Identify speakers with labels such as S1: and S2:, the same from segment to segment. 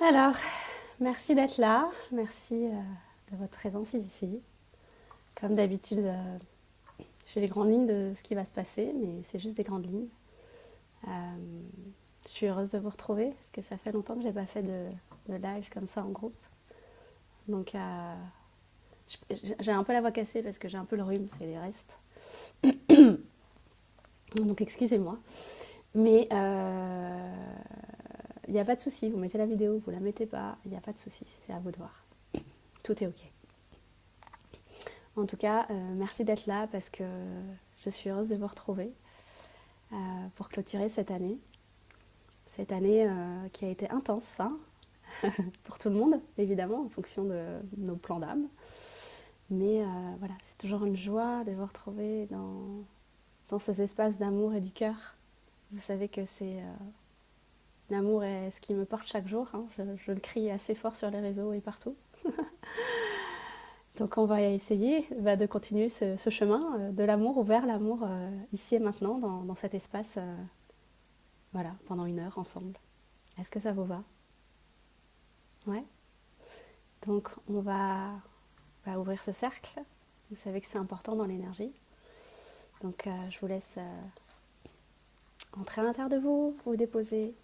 S1: Alors, merci d'être là, merci de votre présence ici. Comme d'habitude, j'ai les grandes lignes de ce qui va se passer, mais c'est juste des grandes lignes. Je suis heureuse de vous retrouver, parce que ça fait longtemps que je n'ai pas fait de live comme ça en groupe. Donc, j'ai un peu la voix cassée parce que j'ai un peu le rhume, c'est les restes. Donc, excusez-moi. Mais il n'y a pas de souci, vous mettez la vidéo, vous la mettez pas, il n'y a pas de souci, c'est à vous de voir. Tout est ok. En tout cas, merci d'être là parce que je suis heureuse de vous retrouver pour clôturer cette année. Cette année qui a été intense, hein, pour tout le monde, évidemment, en fonction de nos plans d'âme. Mais voilà, c'est toujours une joie de vous retrouver dans ces espaces d'amour et du cœur. Vous savez que c'est l'amour est ce qui me porte chaque jour. Hein. Je le crie assez fort sur les réseaux et partout. Donc on va essayer de continuer ce chemin de l'amour vers l'amour ici et maintenant dans cet espace voilà, pendant 1 heure ensemble. Est-ce que ça vous va? Ouais. Donc on va ouvrir ce cercle. Vous savez que c'est important dans l'énergie. Donc je vous laisse entrer à l'intérieur de vous, vous déposer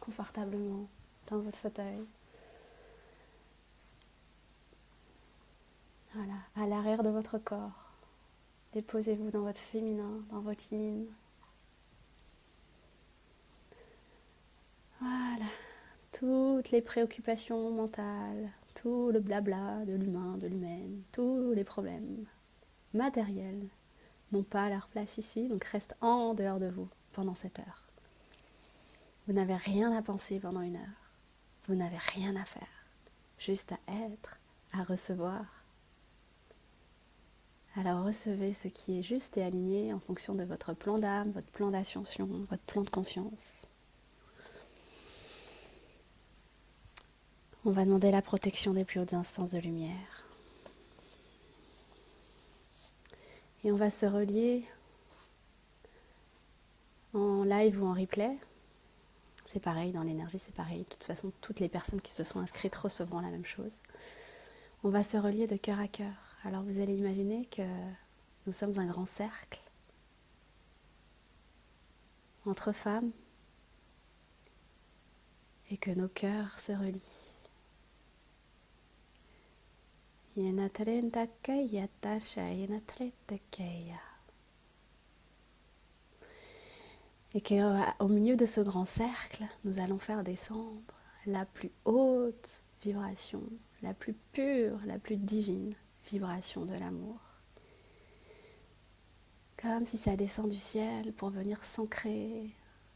S1: confortablement dans votre fauteuil. Voilà, à l'arrière de votre corps. Déposez-vous dans votre féminin, dans votre yin. Voilà, toutes les préoccupations mentales, tout le blabla de l'humain, de l'humaine, tous les problèmes matériels n'ont pas leur place ici, donc restent en dehors de vous pendant cette heure. Vous n'avez rien à penser pendant 1 heure. Vous n'avez rien à faire, juste à être, à recevoir. Alors recevez ce qui est juste et aligné en fonction de votre plan d'âme, votre plan d'ascension, votre plan de conscience. On va demander la protection des plus hautes instances de lumière. Et on va se relier en live ou en replay. C'est pareil, dans l'énergie c'est pareil. De toute façon, toutes les personnes qui se sont inscrites recevront la même chose. On va se relier de cœur à cœur. Alors vous allez imaginer que nous sommes un grand cercle entre femmes et que nos cœurs se relient. Et qu'au milieu de ce grand cercle, nous allons faire descendre la plus haute vibration, la plus pure, la plus divine vibration de l'amour. Comme si ça descend du ciel pour venir s'ancrer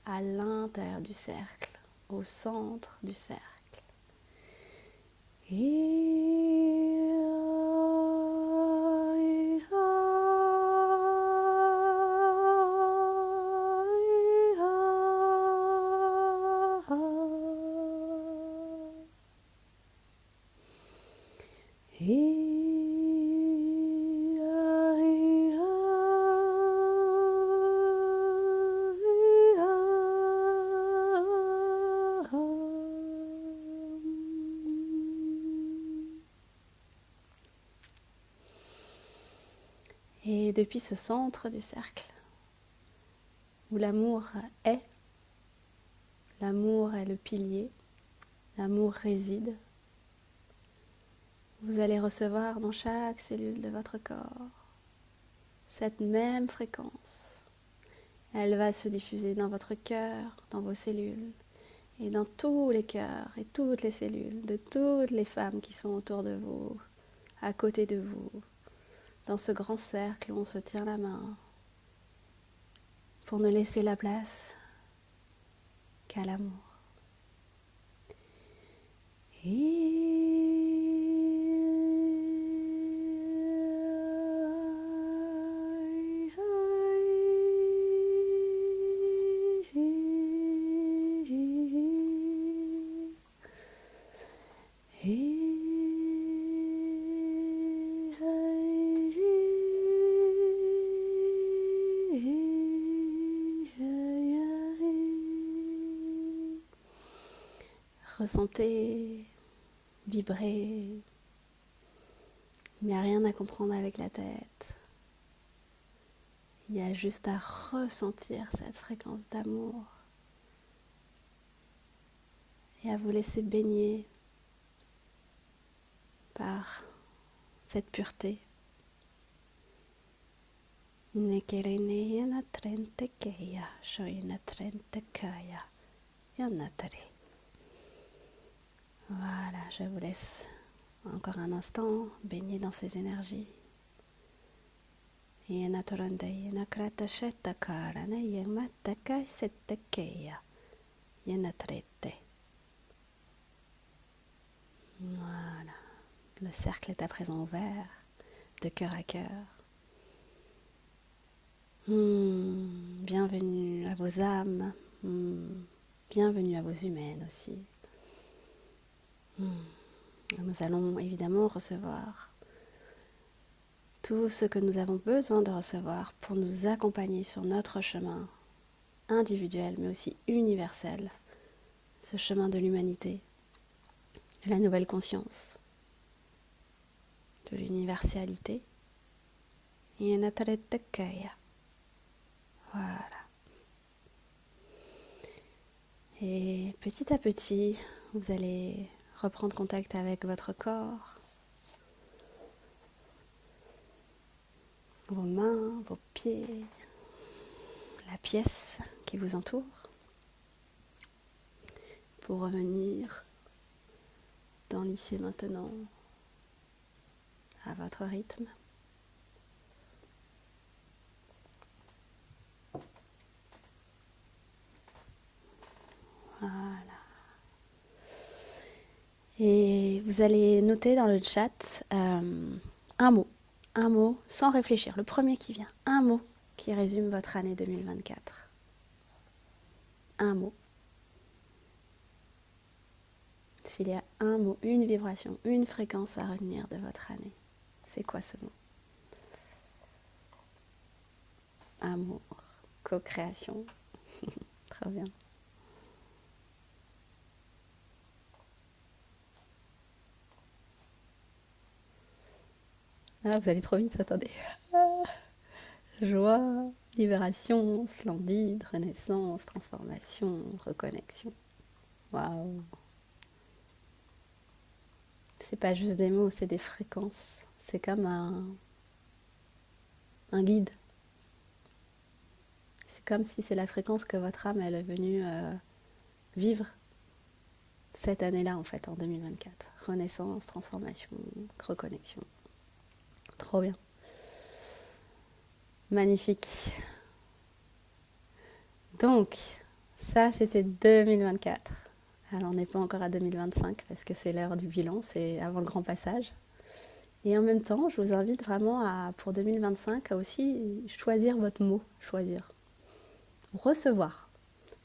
S1: à l'intérieur du cercle, au centre du cercle. Et depuis ce centre du cercle, où l'amour est le pilier, l'amour réside, vous allez recevoir dans chaque cellule de votre corps cette même fréquence. Elle va se diffuser dans votre cœur, dans vos cellules, et dans tous les cœurs et toutes les cellules de toutes les femmes qui sont autour de vous, à côté de vous, dans ce grand cercle où on se tient la main, pour ne laisser la place qu'à l'amour. Ressentez, vibrez. Il n'y a rien à comprendre avec la tête. Il y a juste à ressentir cette fréquence d'amour et à vous laisser baigner par cette pureté. Voilà, je vous laisse encore un instant baigner dans ces énergies. Voilà, le cercle est à présent ouvert, de cœur à cœur. Bienvenue à vos âmes, bienvenue à vos humaines aussi. Nous allons évidemment recevoir tout ce que nous avons besoin de recevoir pour nous accompagner sur notre chemin individuel mais aussi universel, ce chemin de l'humanité, de la nouvelle conscience, de l'universalité. Voilà. Et petit à petit, vous allez reprendre contact avec votre corps, vos mains, vos pieds, la pièce qui vous entoure, pour revenir dans l'ici et maintenant, à votre rythme. Voilà. Et vous allez noter dans le chat un mot sans réfléchir, le premier qui vient, un mot qui résume votre année 2024. Un mot. S'il y a un mot, une vibration, une fréquence à retenir de votre année, c'est quoi ce mot? Amour, co-création, très bien. Ah, vous allez trop vite, attendez. Joie, libération, splendide, renaissance, transformation, reconnexion. Waouh! C'est pas juste des mots, c'est des fréquences. C'est comme un guide. C'est comme si c'est la fréquence que votre âme elle est venue vivre cette année-là en fait, en 2024. Renaissance, transformation, reconnexion. Trop bien. Magnifique. Donc, ça c'était 2024. Alors on n'est pas encore à 2025 parce que c'est l'heure du bilan, c'est avant le grand passage. Et en même temps, je vous invite vraiment pour 2025 à aussi choisir votre mot. Choisir. Recevoir.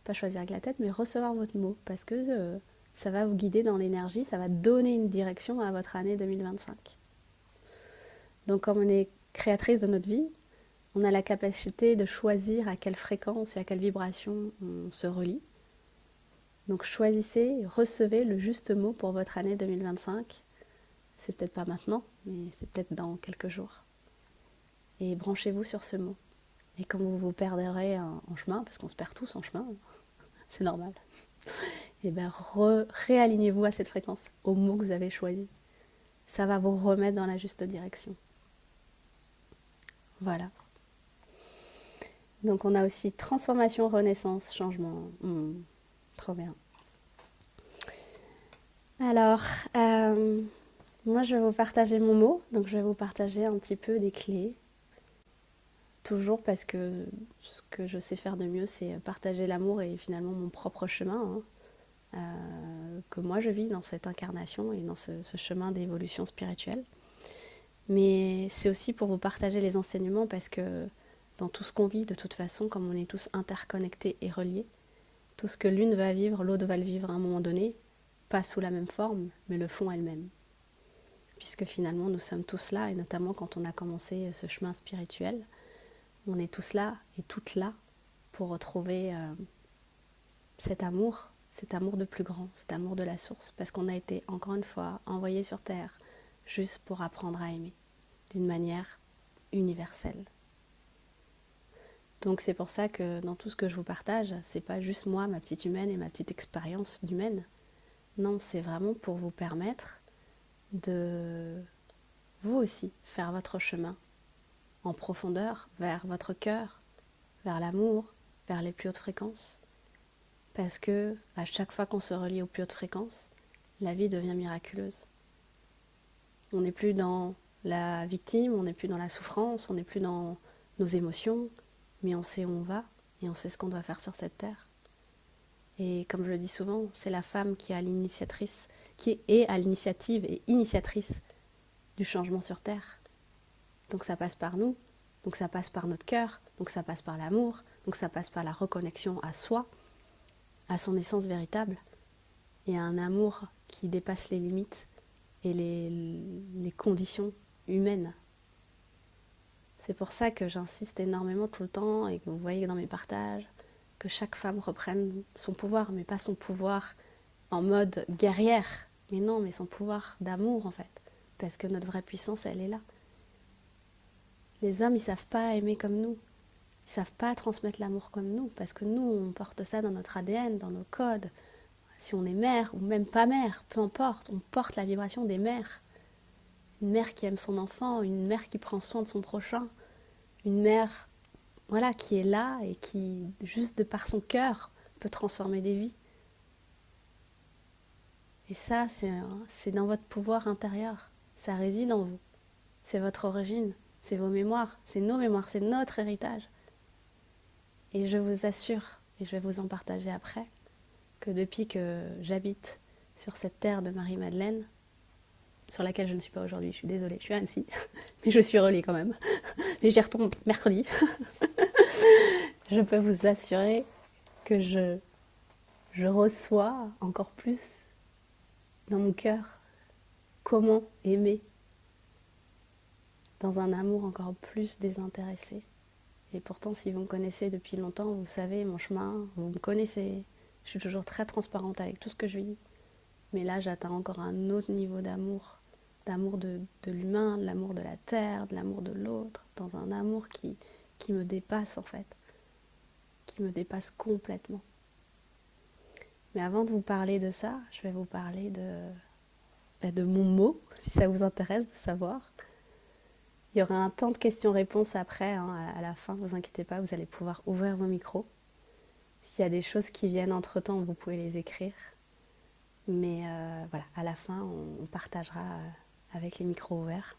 S1: Pas choisir avec la tête, mais recevoir votre mot. Parce que ça va vous guider dans l'énergie, ça va donner une direction à votre année 2025. Donc comme on est créatrice de notre vie, on a la capacité de choisir à quelle fréquence et à quelle vibration on se relie. Donc choisissez, recevez le juste mot pour votre année 2025. C'est peut-être pas maintenant, mais c'est peut-être dans quelques jours. Et branchez-vous sur ce mot. Et quand vous vous perdrez en chemin, parce qu'on se perd tous en chemin, c'est normal, et bien réalignez-vous à cette fréquence, au mot que vous avez choisi. Ça va vous remettre dans la juste direction. Voilà. Donc on a aussi transformation, renaissance, changement. Trop bien. Alors, moi je vais vous partager mon mot, donc je vais vous partager un petit peu des clés. Toujours parce que ce que je sais faire de mieux, c'est partager l'amour et finalement mon propre chemin, que moi je vis dans cette incarnation et dans ce chemin d'évolution spirituelle. Mais c'est aussi pour vous partager les enseignements parce que dans tout ce qu'on vit, de toute façon, comme on est tous interconnectés et reliés, tout ce que l'une va vivre, l'autre va le vivre à un moment donné, pas sous la même forme, mais le fond elle-même. Puisque finalement, nous sommes tous là, et notamment quand on a commencé ce chemin spirituel, on est tous là et toutes là pour retrouver cet amour, cet amour de plus grand, cet amour de la source, parce qu'on a été, encore une fois, envoyé sur Terre juste pour apprendre à aimer, d'une manière universelle. Donc c'est pour ça que dans tout ce que je vous partage, c'est pas juste moi, ma petite humaine et ma petite expérience d'humaine. Non, c'est vraiment pour vous permettre de, vous aussi, faire votre chemin en profondeur vers votre cœur, vers l'amour, vers les plus hautes fréquences. Parce que à chaque fois qu'on se relie aux plus hautes fréquences, la vie devient miraculeuse. On n'est plus dans la victime, on n'est plus dans la souffrance, on n'est plus dans nos émotions, mais on sait où on va et on sait ce qu'on doit faire sur cette terre. Et comme je le dis souvent, c'est la femme qui est à l'initiative et initiatrice du changement sur terre. Donc ça passe par nous, donc ça passe par notre cœur, donc ça passe par l'amour, donc ça passe par la reconnexion à soi, à son essence véritable, et à un amour qui dépasse les limites et les conditions humaines. C'est pour ça que j'insiste énormément tout le temps, et que vous voyez dans mes partages, que chaque femme reprenne son pouvoir, mais pas son pouvoir en mode guerrière, mais non, mais son pouvoir d'amour en fait, parce que notre vraie puissance, elle est là. Les hommes, ils savent pas aimer comme nous, ils savent pas transmettre l'amour comme nous, parce que nous, on porte ça dans notre ADN, dans nos codes. Si on est mère ou même pas mère, peu importe, on porte la vibration des mères. Une mère qui aime son enfant, une mère qui prend soin de son prochain, une mère voilà, qui est là et qui, juste de par son cœur, peut transformer des vies. Et ça, c'est dans votre pouvoir intérieur. Ça réside en vous. C'est votre origine, c'est vos mémoires, c'est nos mémoires, c'est notre héritage. Et je vous assure, et je vais vous en partager après, que depuis que j'habite sur cette terre de Marie-Madeleine, sur laquelle je ne suis pas aujourd'hui, je suis désolée, je suis à Annecy, mais je suis reliée quand même, mais j'y retourne mercredi, je peux vous assurer que je reçois encore plus dans mon cœur comment aimer dans un amour encore plus désintéressé. Et pourtant, si vous me connaissez depuis longtemps, vous savez mon chemin, vous me connaissez, je suis toujours très transparente avec tout ce que je vis. Mais là, j'atteins encore un autre niveau d'amour de l'humain, de l'amour de la terre, de l'amour de l'autre, dans un amour qui me dépasse en fait, qui me dépasse complètement. Mais avant de vous parler de ça, je vais vous parler de mon mot, si ça vous intéresse de savoir. Il y aura un temps de questions-réponses après, hein, à la fin, ne vous inquiétez pas, vous allez pouvoir ouvrir vos micros. S'il y a des choses qui viennent entre-temps, vous pouvez les écrire. Mais voilà, à la fin, on partagera avec les micros ouverts.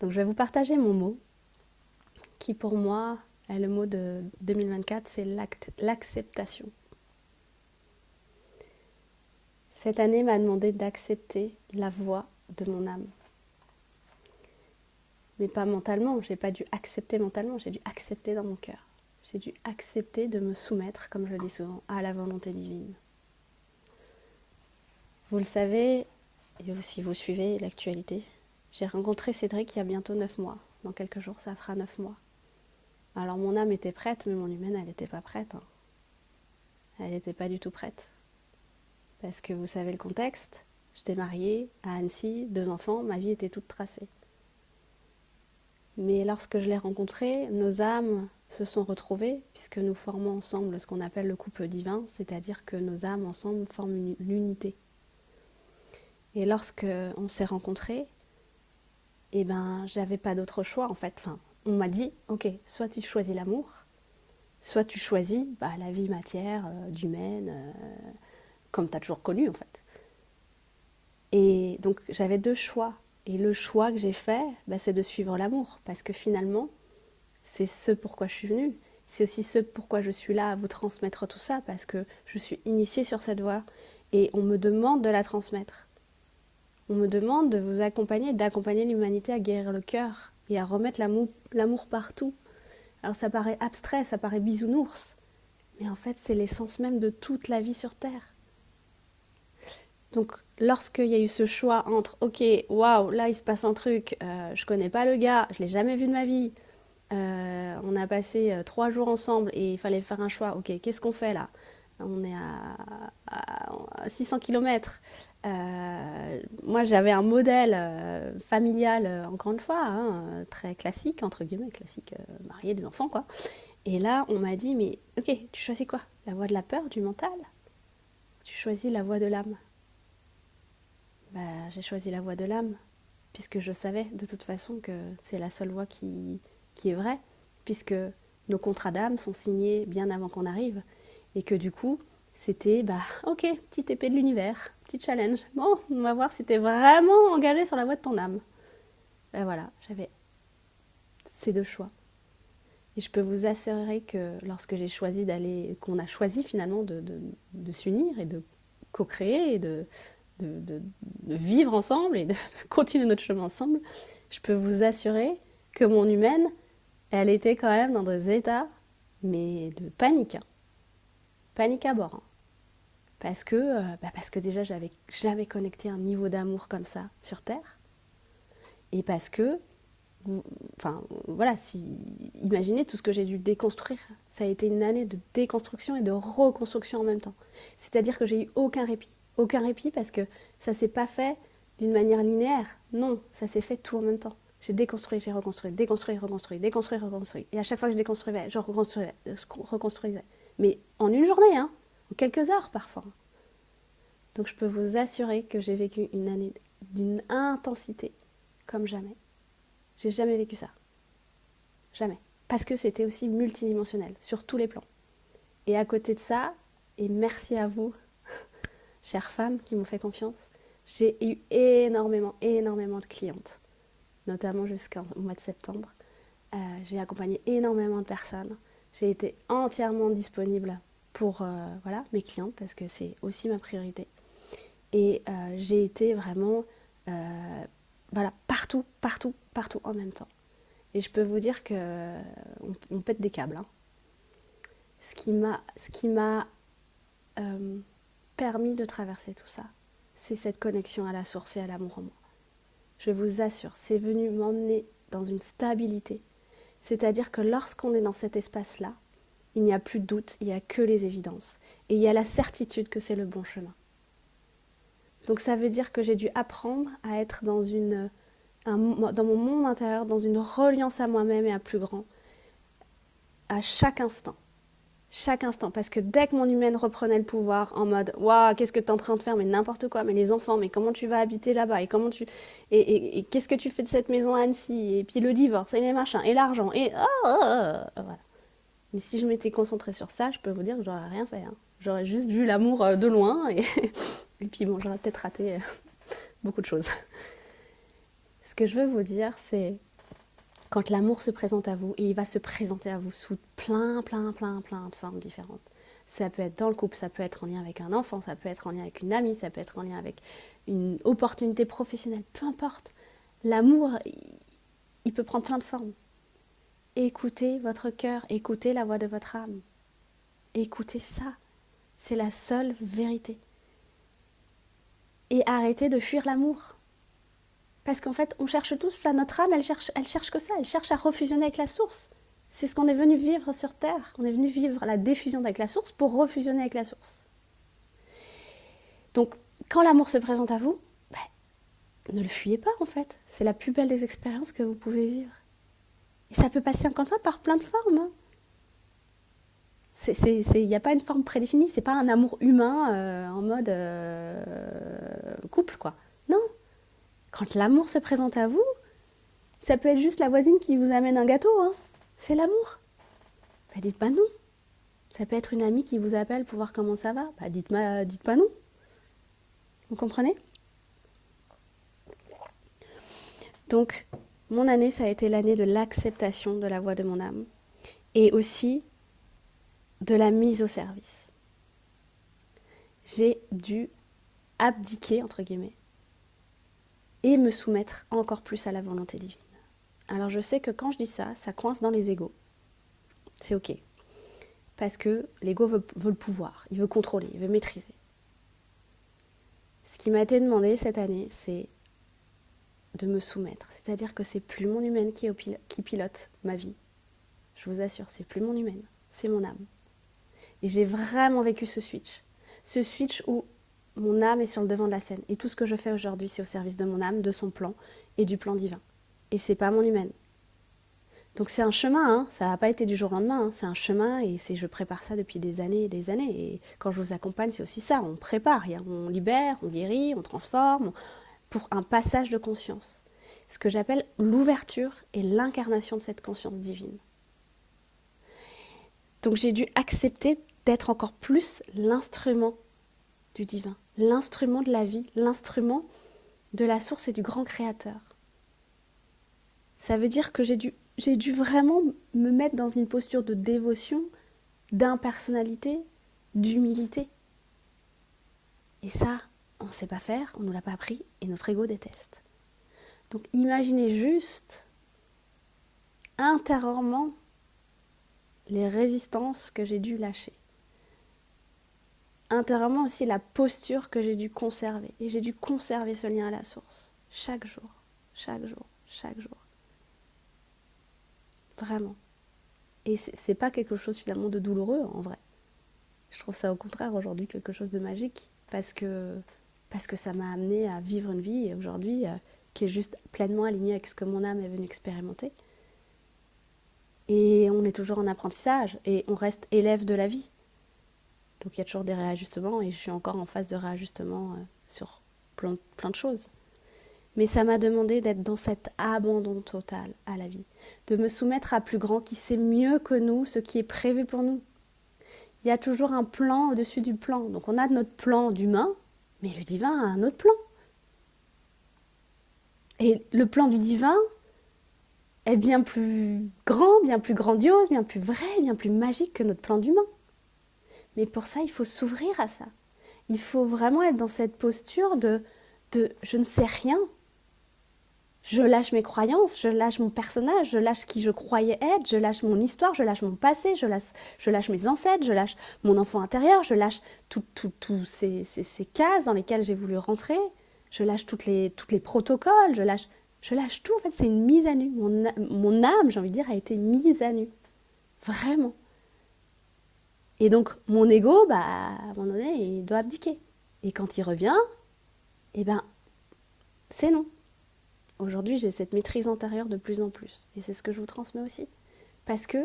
S1: Donc je vais vous partager mon mot, qui pour moi est le mot de 2024, c'est l'acceptation. Cette année m'a demandé d'accepter la voix de mon âme. Mais pas mentalement, j'ai pas dû accepter mentalement, j'ai dû accepter dans mon cœur. J'ai dû accepter de me soumettre, comme je le dis souvent, à la volonté divine. Vous le savez, et si vous suivez l'actualité, j'ai rencontré Cédric il y a bientôt 9 mois. Dans quelques jours, ça fera 9 mois. Alors mon âme était prête, mais mon humaine, elle n'était pas prête. Hein. Elle n'était pas du tout prête. Parce que vous savez le contexte, j'étais mariée à Annecy, 2 enfants, ma vie était toute tracée. Mais lorsque je l'ai rencontré, nos âmes se sont retrouvées, puisque nous formons ensemble ce qu'on appelle le couple divin, c'est-à-dire que nos âmes ensemble forment l'unité. Et lorsque on s'est rencontrés, eh ben, j'avais pas d'autre choix en fait. Enfin, on m'a dit, ok, soit tu choisis l'amour, soit tu choisis la vie matière, d'humaine, comme tu as toujours connu en fait. Et donc j'avais 2 choix. Et le choix que j'ai fait, c'est de suivre l'amour. Parce que finalement, c'est ce pourquoi je suis venue. C'est aussi ce pourquoi je suis là à vous transmettre tout ça. Parce que je suis initiée sur cette voie. Et on me demande de la transmettre. On me demande de vous accompagner, d'accompagner l'humanité à guérir le cœur. Et à remettre l'amour partout. Alors ça paraît abstrait, ça paraît bisounours. Mais en fait, c'est l'essence même de toute la vie sur Terre. Donc, lorsqu'il y a eu ce choix entre « Ok, waouh, là il se passe un truc, je connais pas le gars, je l'ai jamais vu de ma vie, on a passé 3 jours ensemble et il fallait faire un choix, ok, qu'est-ce qu'on fait là ? on est à 600 km. Moi, j'avais un modèle familial, encore une fois, hein, très classique, entre guillemets, classique, marié, des enfants, quoi. Et là, on m'a dit, mais ok, tu choisis quoi? La voie de la peur, du mental? Tu choisis la voie de l'âme? Bah, j'ai choisi la voie de l'âme, puisque je savais de toute façon que c'est la seule voie qui est vraie, puisque nos contrats d'âme sont signés bien avant qu'on arrive, et que du coup, c'était, bah, ok, petite épée de l'univers, petit challenge. Bon, on va voir si t'es vraiment engagé sur la voie de ton âme. Ben voilà, j'avais ces deux choix. Et je peux vous assurer que lorsque j'ai choisi d'aller, qu'on a choisi finalement de s'unir et de co-créer et de vivre ensemble et de continuer notre chemin ensemble, je peux vous assurer que mon humaine, elle était quand même dans des états, mais de panique. Hein. Panique à bord. Hein. Parce que déjà, j'avais jamais connecté un niveau d'amour comme ça sur Terre. Et parce que, enfin, voilà, imaginez tout ce que j'ai dû déconstruire. Ça a été une année de déconstruction et de reconstruction en même temps. C'est-à-dire que j'ai eu aucun répit. Aucun répit parce que ça s'est pas fait d'une manière linéaire. Non, ça s'est fait tout en même temps. J'ai déconstruit, j'ai reconstruit, déconstruit, reconstruit, déconstruit, reconstruit. Et à chaque fois que je déconstruisais, je reconstruisais. Mais en une journée, hein, en quelques heures parfois. Donc je peux vous assurer que j'ai vécu une année d'une intensité comme jamais. J'ai jamais vécu ça. Jamais. Parce que c'était aussi multidimensionnel, sur tous les plans. Et à côté de ça, et merci à vous, chères femmes qui m'ont fait confiance, j'ai eu énormément de clientes, notamment jusqu'au mois de septembre. J'ai accompagné énormément de personnes. J'ai été entièrement disponible pour voilà, mes clientes, parce que c'est aussi ma priorité. Et j'ai été vraiment voilà, partout en même temps. Et je peux vous dire que on pète des câbles. Hein. Ce qui m'a permis de traverser tout ça, c'est cette connexion à la source et à l'amour en moi. Je vous assure, c'est venu m'emmener dans une stabilité. C'est-à-dire que lorsqu'on est dans cet espace-là, il n'y a plus de doute, il n'y a que les évidences. Et il y a la certitude que c'est le bon chemin. Donc ça veut dire que j'ai dû apprendre à être dans mon monde intérieur, dans une reliance à moi-même et à plus grand, à chaque instant. Chaque instant, parce que dès que mon humaine reprenait le pouvoir en mode waouh, qu'est-ce que tu es en train de faire, mais n'importe quoi, mais les enfants, mais comment tu vas habiter là-bas, et qu'est-ce que tu fais de cette maison à Annecy, et puis le divorce, et les machins, et l'argent, et voilà. Mais si je m'étais concentrée sur ça, je peux vous dire que j'aurais rien fait. Hein. J'aurais juste vu l'amour de loin, et puis bon, j'aurais peut-être raté beaucoup de choses. Ce que je veux vous dire, c'est quand l'amour se présente à vous, et il va se présenter à vous sous plein de formes différentes. Ça peut être dans le couple, ça peut être en lien avec un enfant, ça peut être en lien avec une amie, ça peut être en lien avec une opportunité professionnelle, peu importe. L'amour, il peut prendre plein de formes. Écoutez votre cœur, écoutez la voix de votre âme. Écoutez ça, c'est la seule vérité. Et arrêtez de fuir l'amour. Parce qu'en fait, on cherche tous ça, notre âme, elle cherche que ça, elle cherche à refusionner avec la source. C'est ce qu'on est venu vivre sur Terre. On est venu vivre la défusion avec la source pour refusionner avec la source. Donc, quand l'amour se présente à vous, ne le fuyez pas en fait. C'est la plus belle des expériences que vous pouvez vivre. Et ça peut passer encore une fois par plein de formes. Hein. Il n'y a pas une forme prédéfinie, c'est pas un amour humain en mode couple, quoi. Non. Quand l'amour se présente à vous, ça peut être juste la voisine qui vous amène un gâteau. Hein. C'est l'amour. Dites pas non. Ça peut être une amie qui vous appelle pour voir comment ça va. Dites pas non. Vous comprenez? Donc, mon année, ça a été l'année de l'acceptation de la voix de mon âme. Et aussi de la mise au service. J'ai dû abdiquer, entre guillemets, et me soumettre encore plus à la volonté divine. Alors je sais que quand je dis ça, ça coince dans les égos. C'est ok. Parce que l'ego veut le pouvoir, il veut contrôler, il veut maîtriser. Ce qui m'a été demandé cette année, c'est de me soumettre. C'est-à-dire que c'est plus mon humaine qui pilote ma vie. Je vous assure, c'est plus mon humaine, c'est mon âme. Et j'ai vraiment vécu ce switch où mon âme est sur le devant de la scène. Et tout ce que je fais aujourd'hui, c'est au service de mon âme, de son plan et du plan divin. Et c'est pas mon humaine. Donc c'est un chemin, hein. Ça n'a pas été du jour au lendemain, hein. C'est un chemin et je prépare ça depuis des années et des années. Et quand je vous accompagne, c'est aussi ça, on prépare, on libère, on guérit, on transforme, pour un passage de conscience. Ce que j'appelle l'ouverture et l'incarnation de cette conscience divine. Donc j'ai dû accepter d'être encore plus l'instrument du divin, l'instrument de la vie, l'instrument de la source et du grand créateur. Ça veut dire que j'ai dû vraiment me mettre dans une posture de dévotion, d'impersonnalité, d'humilité. Et ça, on ne sait pas faire, on ne nous l'a pas appris et notre ego déteste. Donc imaginez juste intérieurement les résistances que j'ai dû lâcher. Intérieurement aussi la posture que j'ai dû conserver. Et j'ai dû conserver ce lien à la source. Chaque jour, chaque jour, chaque jour. Vraiment. Et c'est pas quelque chose finalement de douloureux en vrai. Je trouve ça au contraire aujourd'hui quelque chose de magique. Parce que ça m'a amené à vivre une vie aujourd'hui qui est juste pleinement alignée avec ce que mon âme est venue expérimenter. Et on est toujours en apprentissage et on reste élève de la vie. Donc il y a toujours des réajustements et je suis encore en phase de réajustement sur plein de choses. Mais ça m'a demandé d'être dans cet abandon total à la vie, de me soumettre à plus grand qui sait mieux que nous ce qui est prévu pour nous. Il y a toujours un plan au-dessus du plan. Donc on a notre plan d'humain, mais le divin a un autre plan. Et le plan du divin est bien plus grand, bien plus grandiose, bien plus vrai, bien plus magique que notre plan d'humain. Mais pour ça, il faut s'ouvrir à ça. Il faut vraiment être dans cette posture de je ne sais rien. Je lâche mes croyances, je lâche mon personnage, je lâche qui je croyais être, je lâche mon histoire, je lâche mon passé, je lâche mes ancêtres, je lâche mon enfant intérieur, je lâche tous ces cases dans lesquelles j'ai voulu rentrer, je lâche toutes les protocoles, je lâche tout. En fait, c'est une mise à nu. Mon âme, j'ai envie de dire, a été mise à nu. Vraiment. Et donc, mon ego, à un moment donné, il doit abdiquer. Et quand il revient, c'est non. Aujourd'hui, j'ai cette maîtrise intérieure de plus en plus. Et c'est ce que je vous transmets aussi. Parce que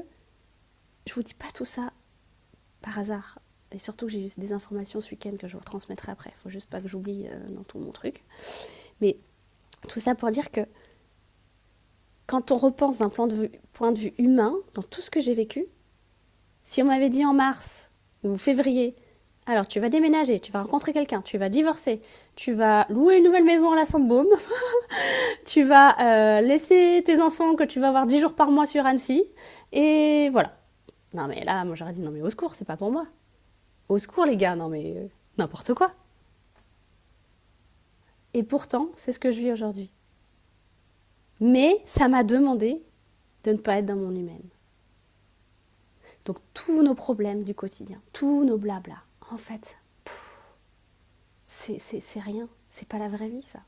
S1: je vous dis pas tout ça par hasard. Et surtout, j'ai eu des informations ce week-end que je vous transmettrai après. Il faut juste pas que j'oublie dans tout mon truc. Mais tout ça pour dire que quand on repense d'un point de vue humain, dans tout ce que j'ai vécu, si on m'avait dit en mars ou février, alors tu vas déménager, tu vas rencontrer quelqu'un, tu vas divorcer, tu vas louer une nouvelle maison à la Sainte-Baume, tu vas laisser tes enfants que tu vas voir 10 jours par mois sur Annecy, et voilà. Non mais là, moi j'aurais dit, non mais au secours, c'est pas pour moi. Au secours les gars, non mais n'importe quoi. Et pourtant, c'est ce que je vis aujourd'hui. Mais ça m'a demandé de ne pas être dans mon humaine. Donc tous nos problèmes du quotidien, tous nos blabla, en fait, c'est rien, c'est pas la vraie vie ça.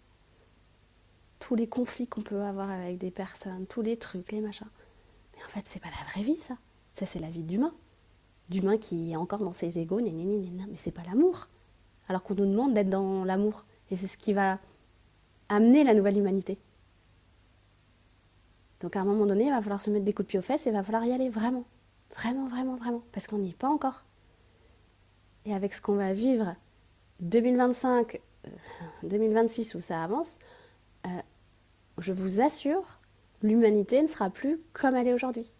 S1: Tous les conflits qu'on peut avoir avec des personnes, tous les trucs, les machins. Mais en fait, c'est pas la vraie vie ça. Ça c'est la vie d'humain. D'humain qui est encore dans ses égos, mais c'est pas l'amour. Alors qu'on nous demande d'être dans l'amour. Et c'est ce qui va amener la nouvelle humanité. Donc à un moment donné, il va falloir se mettre des coups de pied aux fesses et il va falloir y aller vraiment. Vraiment, vraiment, vraiment. Parce qu'on n'y est pas encore. Et avec ce qu'on va vivre 2025, 2026 où ça avance, je vous assure, l'humanité ne sera plus comme elle est aujourd'hui.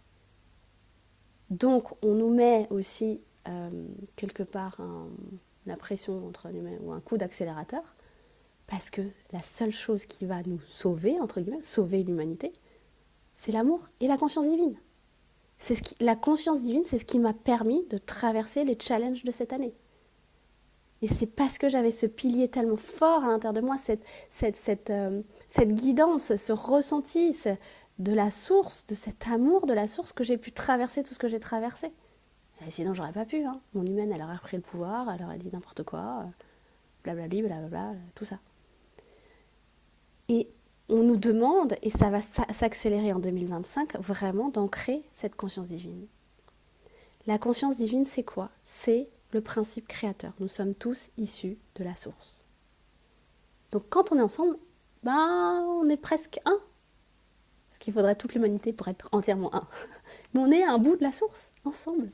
S1: Donc on nous met aussi quelque part la pression entre guillemets, ou un coup d'accélérateur, parce que la seule chose qui va nous sauver, entre guillemets, sauver l'humanité, c'est l'amour et la conscience divine. La conscience divine, c'est ce qui m'a permis de traverser les challenges de cette année. Et c'est parce que j'avais ce pilier tellement fort à l'intérieur de moi, cette guidance, ce ressenti de la source, de cet amour de la source, que j'ai pu traverser tout ce que j'ai traversé. Et sinon, j'aurais pas pu. Hein. Mon humaine, elle aurait pris le pouvoir, elle aurait dit n'importe quoi, blablabli, blablabla, tout ça. Et on nous demande, et ça va s'accélérer en 2025, vraiment d'ancrer cette conscience divine. La conscience divine, c'est quoi? C'est le principe créateur. Nous sommes tous issus de la source. Donc quand on est ensemble, on est presque un. Parce qu'il faudrait toute l'humanité pour être entièrement un. Mais on est un bout de la source, ensemble.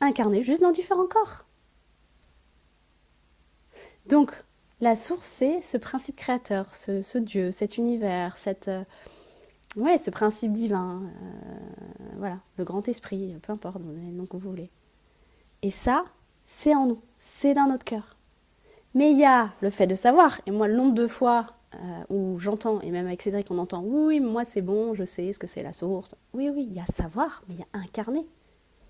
S1: Incarnés juste dans différents corps. Donc, la source, c'est ce principe créateur, ce Dieu, cet univers, ce principe divin, voilà, le grand esprit, peu importe, le nom que vous voulez. Et ça, c'est en nous, c'est dans notre cœur. Mais il y a le fait de savoir, et moi, le nombre de fois où j'entends, et même avec Cédric, on entend, oui, moi c'est bon, je sais ce que c'est la source. Oui, il y a savoir, mais il y a incarner.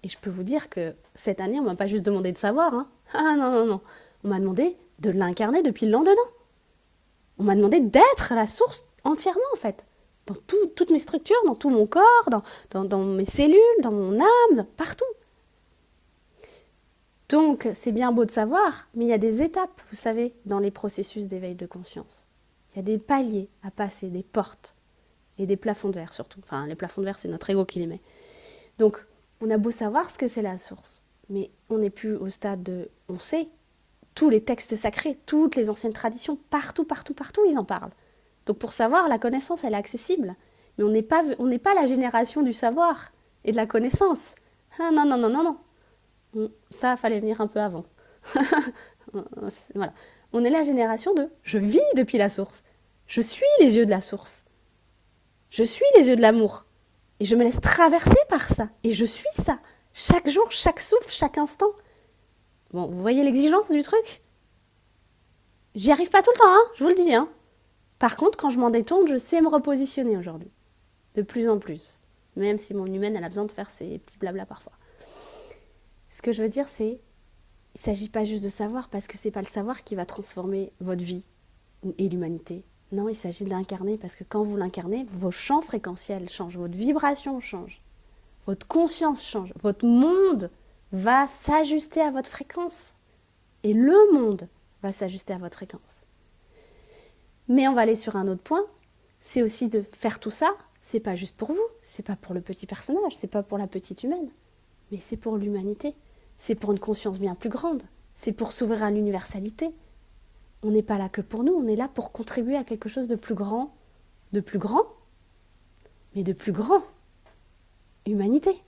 S1: Et je peux vous dire que cette année, on ne m'a pas juste demandé de savoir, hein. Ah non. On m'a demandé de l'incarner depuis le lendemain. On m'a demandé d'être la source entièrement, en fait. Dans toutes mes structures, dans tout mon corps, dans mes cellules, dans mon âme, partout. Donc, c'est bien beau de savoir, mais il y a des étapes, vous savez, dans les processus d'éveil de conscience. Il y a des paliers à passer, des portes, et des plafonds de verre surtout. Enfin, les plafonds de verre, c'est notre ego qui les met. Donc, on a beau savoir ce que c'est la source, mais on n'est plus au stade de... On sait, tous les textes sacrés, toutes les anciennes traditions, partout, ils en parlent. Donc pour savoir, la connaissance, elle est accessible. Mais on n'est pas la génération du savoir et de la connaissance. Ah non. Ça, fallait venir un peu avant. Voilà. On est la génération de « je vis depuis la source ». Je suis les yeux de la source. Je suis les yeux de l'amour. Et je me laisse traverser par ça. Et je suis ça. Chaque jour, chaque souffle, chaque instant. Bon, vous voyez l'exigence du truc? J'y arrive pas tout le temps, hein, je vous le dis. Hein. Par contre, quand je m'en détourne, je sais me repositionner aujourd'hui. De plus en plus. Même si mon humaine, elle a besoin de faire ses petits blabla parfois. Ce que je veux dire, c'est... Il ne s'agit pas juste de savoir, parce que c'est pas le savoir qui va transformer votre vie et l'humanité. Non, il s'agit de l'incarner, parce que quand vous l'incarnez, vos champs fréquentiels changent, votre vibration change, votre conscience change, votre monde va s'ajuster à votre fréquence. Et le monde va s'ajuster à votre fréquence. Mais on va aller sur un autre point, c'est aussi de faire tout ça, c'est pas juste pour vous, c'est pas pour le petit personnage, c'est pas pour la petite humaine, mais c'est pour l'humanité, c'est pour une conscience bien plus grande, c'est pour s'ouvrir à l'universalité. On n'est pas là que pour nous, on est là pour contribuer à quelque chose de plus grand, mais de plus grand, humanité.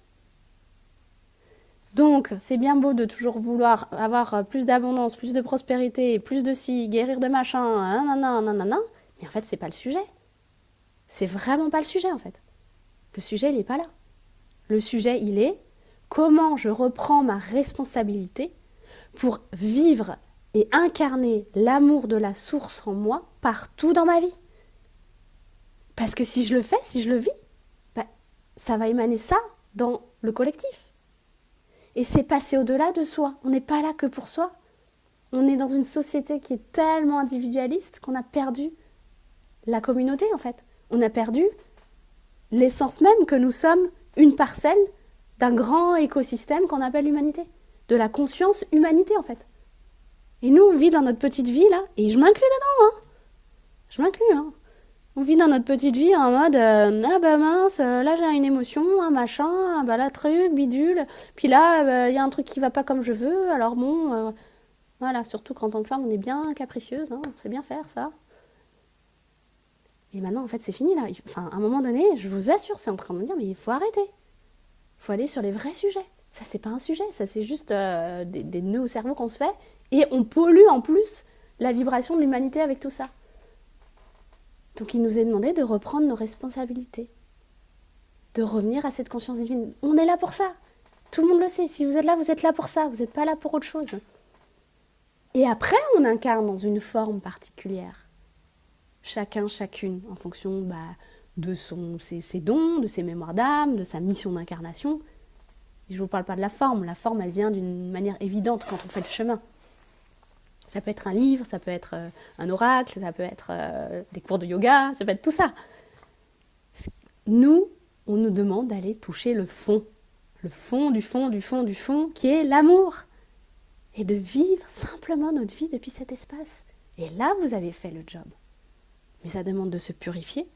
S1: Donc, c'est bien beau de toujours vouloir avoir plus d'abondance, plus de prospérité, plus de ci, guérir de machin, nanana, mais en fait, c'est pas le sujet. C'est vraiment pas le sujet, en fait. Le sujet, il n'est pas là. Le sujet, il est comment je reprends ma responsabilité pour vivre et incarner l'amour de la source en moi partout dans ma vie. Parce que si je le fais, si je le vis, ça va émaner ça dans le collectif. Et c'est passer au-delà de soi. On n'est pas là que pour soi. On est dans une société qui est tellement individualiste qu'on a perdu la communauté, en fait. On a perdu l'essence même que nous sommes une parcelle d'un grand écosystème qu'on appelle l'humanité. De la conscience humanité, en fait. Et nous, on vit dans notre petite vie, là, et je m'inclus dedans, hein. Je m'inclus, hein. On vit dans notre petite vie en mode ah bah mince, là j'ai une émotion, un machin, bah là truc, bidule, puis là y a un truc qui va pas comme je veux, alors bon, voilà, surtout qu'en tant que femme on est bien capricieuse, hein, on sait bien faire ça. Et maintenant en fait c'est fini là, enfin à un moment donné, je vous assure, c'est en train de me dire mais il faut arrêter, il faut aller sur les vrais sujets. Ça c'est pas un sujet, ça c'est juste des nœuds au cerveau qu'on se fait, et on pollue en plus la vibration de l'humanité avec tout ça. Donc il nous est demandé de reprendre nos responsabilités, de revenir à cette conscience divine. On est là pour ça, tout le monde le sait. Si vous êtes là pour ça, vous n'êtes pas là pour autre chose. Et après, on incarne dans une forme particulière. Chacun, chacune, en fonction de ses dons, de ses mémoires d'âme, de sa mission d'incarnation. Et je ne vous parle pas de la forme elle vient d'une manière évidente quand on fait le chemin. Ça peut être un livre, ça peut être un oracle, ça peut être des cours de yoga, ça peut être tout ça. Nous, on nous demande d'aller toucher le fond du fond, qui est l'amour. Et de vivre simplement notre vie depuis cet espace. Et là, vous avez fait le job. Mais ça demande de se purifier,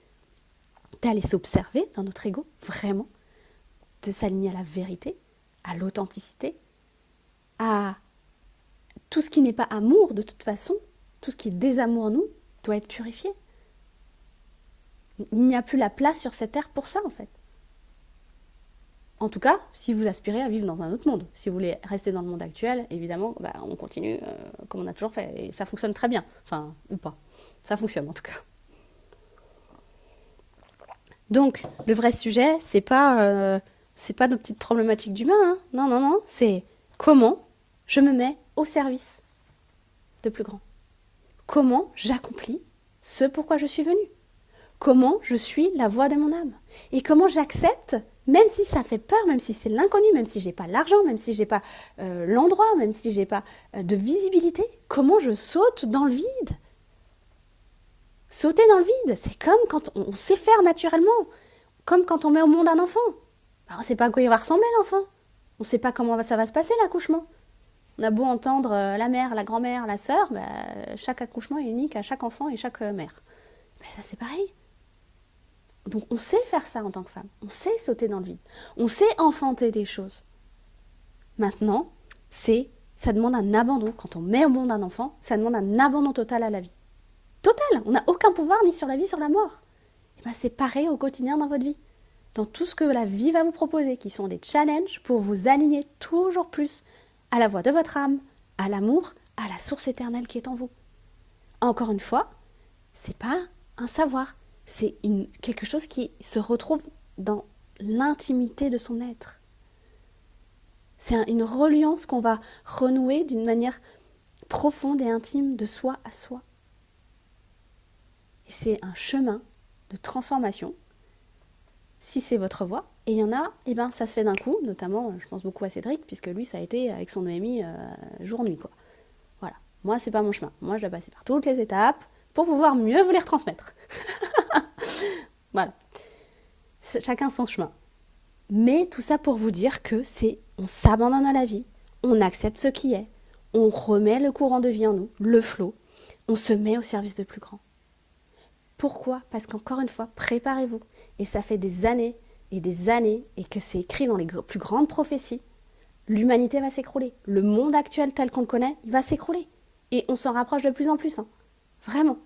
S1: d'aller s'observer dans notre ego, vraiment. de s'aligner à la vérité, à l'authenticité, à tout ce qui n'est pas amour de toute façon, tout ce qui est désamour en nous doit être purifié. Il n'y a plus la place sur cette terre pour ça en fait. En tout cas, si vous aspirez à vivre dans un autre monde. Si vous voulez rester dans le monde actuel, évidemment, on continue comme on a toujours fait. Et ça fonctionne très bien. Enfin, ou pas. Ça fonctionne en tout cas. Donc, le vrai sujet, c'est pas nos petites problématiques d'humains. Hein. Non, non, non. C'est comment je me mets au service de plus grand. Comment j'accomplis ce pourquoi je suis venue. Comment je suis la voix de mon âme. Et comment j'accepte, même si ça fait peur, même si c'est l'inconnu, même si j'ai pas l'argent, même si j'ai pas l'endroit, même si j'ai pas de visibilité, comment je saute dans le vide. Sauter dans le vide, c'est comme quand on sait faire naturellement, comme quand on met au monde un enfant. Alors, on ne sait pas à quoi il va ressembler l'enfant, on ne sait pas comment ça va se passer l'accouchement. On a beau entendre la mère, la grand-mère, la sœur, chaque accouchement est unique à chaque enfant et chaque mère. Ça c'est pareil. Donc on sait faire ça en tant que femme, on sait sauter dans le vide, on sait enfanter des choses. Maintenant, ça demande un abandon. Quand on met au monde un enfant, ça demande un abandon total à la vie. Total, on n'a aucun pouvoir ni sur la vie, ni sur la mort. Et c'est pareil au quotidien dans votre vie. Dans tout ce que la vie va vous proposer, qui sont des challenges pour vous aligner toujours plus à la voix de votre âme, à l'amour, à la source éternelle qui est en vous. Encore une fois, c'est pas un savoir, c'est quelque chose qui se retrouve dans l'intimité de son être. C'est une reliance qu'on va renouer d'une manière profonde et intime de soi à soi. Et c'est un chemin de transformation, si c'est votre voie. Et il y en a, ça se fait d'un coup, notamment, je pense beaucoup à Cédric, puisque lui, ça a été avec son EMI jour-nuit, quoi. Voilà. Moi, c'est pas mon chemin. Moi, je dois passer par toutes les étapes pour pouvoir mieux vous les retransmettre. Voilà. Chacun son chemin. Mais tout ça pour vous dire que on s'abandonne à la vie, on accepte ce qui est, on remet le courant de vie en nous, le flot, on se met au service de plus grand. Pourquoi ? Parce qu'encore une fois, préparez-vous. Et ça fait des années, et que c'est écrit dans les plus grandes prophéties, l'humanité va s'écrouler. Le monde actuel tel qu'on le connaît, il va s'écrouler. Et on s'en rapproche de plus en plus. Hein. Vraiment.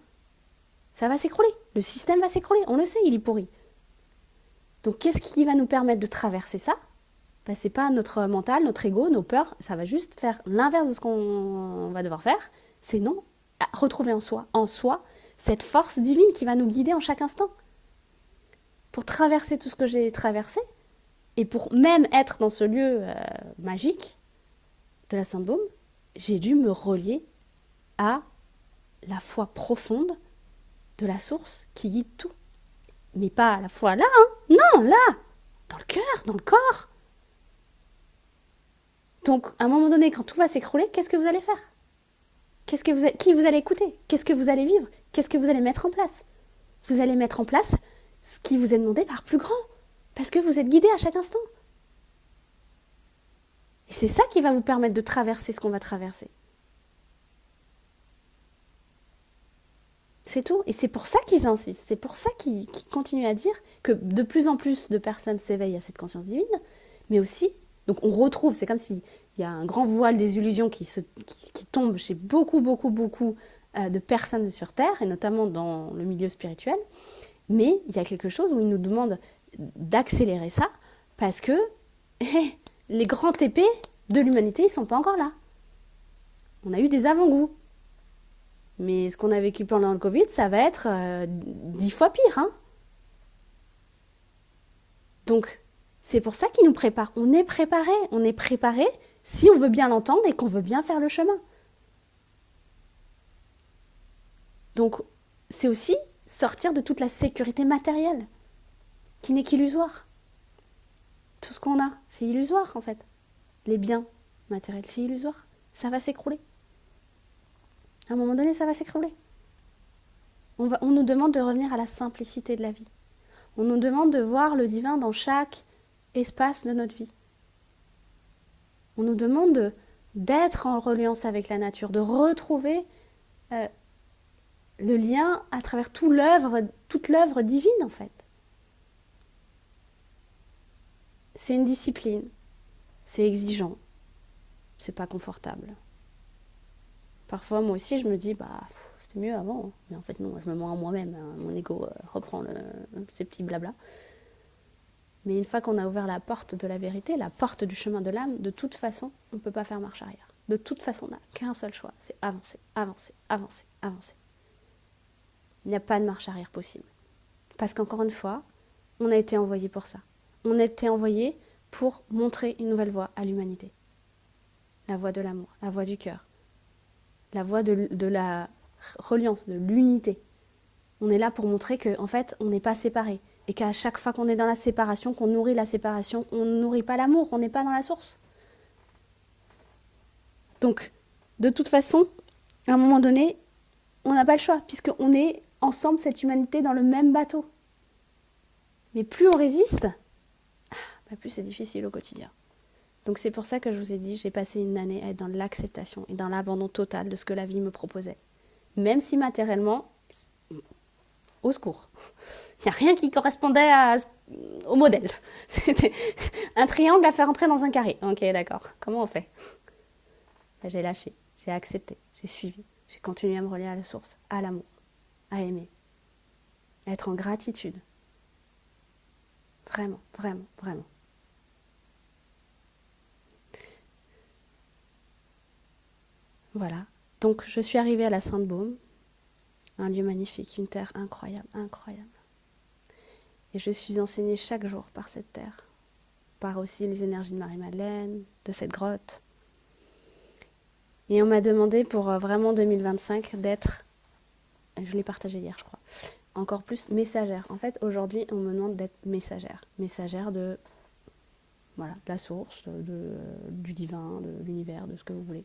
S1: Ça va s'écrouler. Le système va s'écrouler. On le sait, il est pourri. Donc qu'est-ce qui va nous permettre de traverser ça ? C'est pas notre mental, notre ego, nos peurs. Ça va juste faire l'inverse de ce qu'on va devoir faire. C'est non, retrouver en soi, cette force divine qui va nous guider en chaque instant. Pour traverser tout ce que j'ai traversé, et pour même être dans ce lieu magique de la Sainte-Baume, j'ai dû me relier à la foi profonde de la source qui guide tout. Mais pas à la foi là, hein. Non, là, dans le cœur, dans le corps. Donc, à un moment donné, quand tout va s'écrouler, qu'est-ce que vous allez faire ? Qui vous allez écouter ? Qu'est-ce que vous allez vivre ? Qu'est-ce que vous allez mettre en place ? Vous allez mettre en place ce qui vous est demandé par plus grand, parce que vous êtes guidé à chaque instant. Et c'est ça qui va vous permettre de traverser ce qu'on va traverser. C'est tout. Et c'est pour ça qu'ils insistent, c'est pour ça qu'ils continuent à dire que de plus en plus de personnes s'éveillent à cette conscience divine, mais aussi, donc on retrouve, c'est comme s'il y a un grand voile des illusions qui tombe chez beaucoup de personnes sur Terre, et notamment dans le milieu spirituel, mais il y a quelque chose où ils nous demandent d'accélérer ça, parce que les grands TP de l'humanité, ils ne sont pas encore là. On a eu des avant-goûts. Mais ce qu'on a vécu pendant le Covid, ça va être 10 fois pire. Hein. Donc, c'est pour ça qu'ils nous préparent. On est préparé si on veut bien l'entendre et qu'on veut bien faire le chemin. Donc, c'est aussi sortir de toute la sécurité matérielle, qui n'est qu'illusoire. Tout ce qu'on a, c'est illusoire en fait. Les biens matériels, c'est illusoire. Ça va s'écrouler. À un moment donné, ça va s'écrouler. On nous demande de revenir à la simplicité de la vie. On nous demande de voir le divin dans chaque espace de notre vie. On nous demande d'être en reliance avec la nature, de retrouver le lien à travers toute l'œuvre divine en fait. c'est une discipline, c'est exigeant, c'est pas confortable. Parfois, moi aussi, je me dis, bah, c'était mieux avant. Hein. Mais en fait, non, je me mens à moi-même. Hein. Mon ego reprend ces petits blabla. Mais une fois qu'on a ouvert la porte de la vérité, la porte du chemin de l'âme, de toute façon, on ne peut pas faire marche arrière. De toute façon, on n'a qu'un seul choix, c'est avancer, avancer, avancer, avancer. Il n'y a pas de marche arrière possible. Parce qu'encore une fois, on a été envoyé pour ça. On a été envoyé pour montrer une nouvelle voie à l'humanité. La voie de l'amour, la voie du cœur, la voie de la reliance, de l'unité. On est là pour montrer qu'en fait, on n'est pas séparés. Et qu'à chaque fois qu'on est dans la séparation, qu'on nourrit la séparation, on ne nourrit pas l'amour, on n'est pas dans la source. Donc, de toute façon, à un moment donné, on n'a pas le choix, puisqu'on est ensemble, cette humanité, dans le même bateau. Mais plus on résiste, plus c'est difficile au quotidien. Donc c'est pour ça que je vous ai dit, j'ai passé une année à être dans l'acceptation et dans l'abandon total de ce que la vie me proposait. Même si matériellement, au secours. Il n'y a rien qui correspondait au modèle. C'était un triangle à faire entrer dans un carré. Ok, d'accord. Comment on fait? J'ai lâché, j'ai accepté, j'ai suivi. J'ai continué à me relier à la source, à l'amour, à aimer, à être en gratitude. Vraiment, vraiment, vraiment. Voilà. Donc, je suis arrivée à la Sainte-Baume, un lieu magnifique, une terre incroyable, incroyable. Et je suis enseignée chaque jour par cette terre, par aussi les énergies de Marie-Madeleine, de cette grotte. Et on m'a demandé pour vraiment 2025 d'être, je l'ai partagé hier je crois, encore plus messagère. En fait aujourd'hui on me demande d'être messagère. Messagère de, voilà, de la source, du divin, de l'univers, de ce que vous voulez.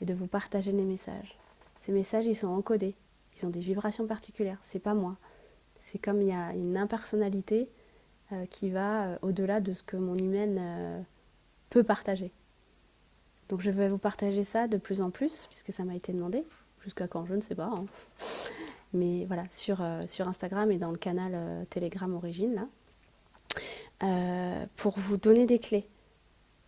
S1: Et de vous partager les messages. Ces messages ils sont encodés, ils ont des vibrations particulières, c'est pas moi. C'est comme il y a une impersonnalité qui va au-delà de ce que mon humaine peut partager. Donc je vais vous partager ça de plus en plus, puisque ça m'a été demandé. Jusqu'à quand, je ne sais pas. Hein. Mais voilà, sur Instagram et dans le canal Telegram Origine, là, pour vous donner des clés.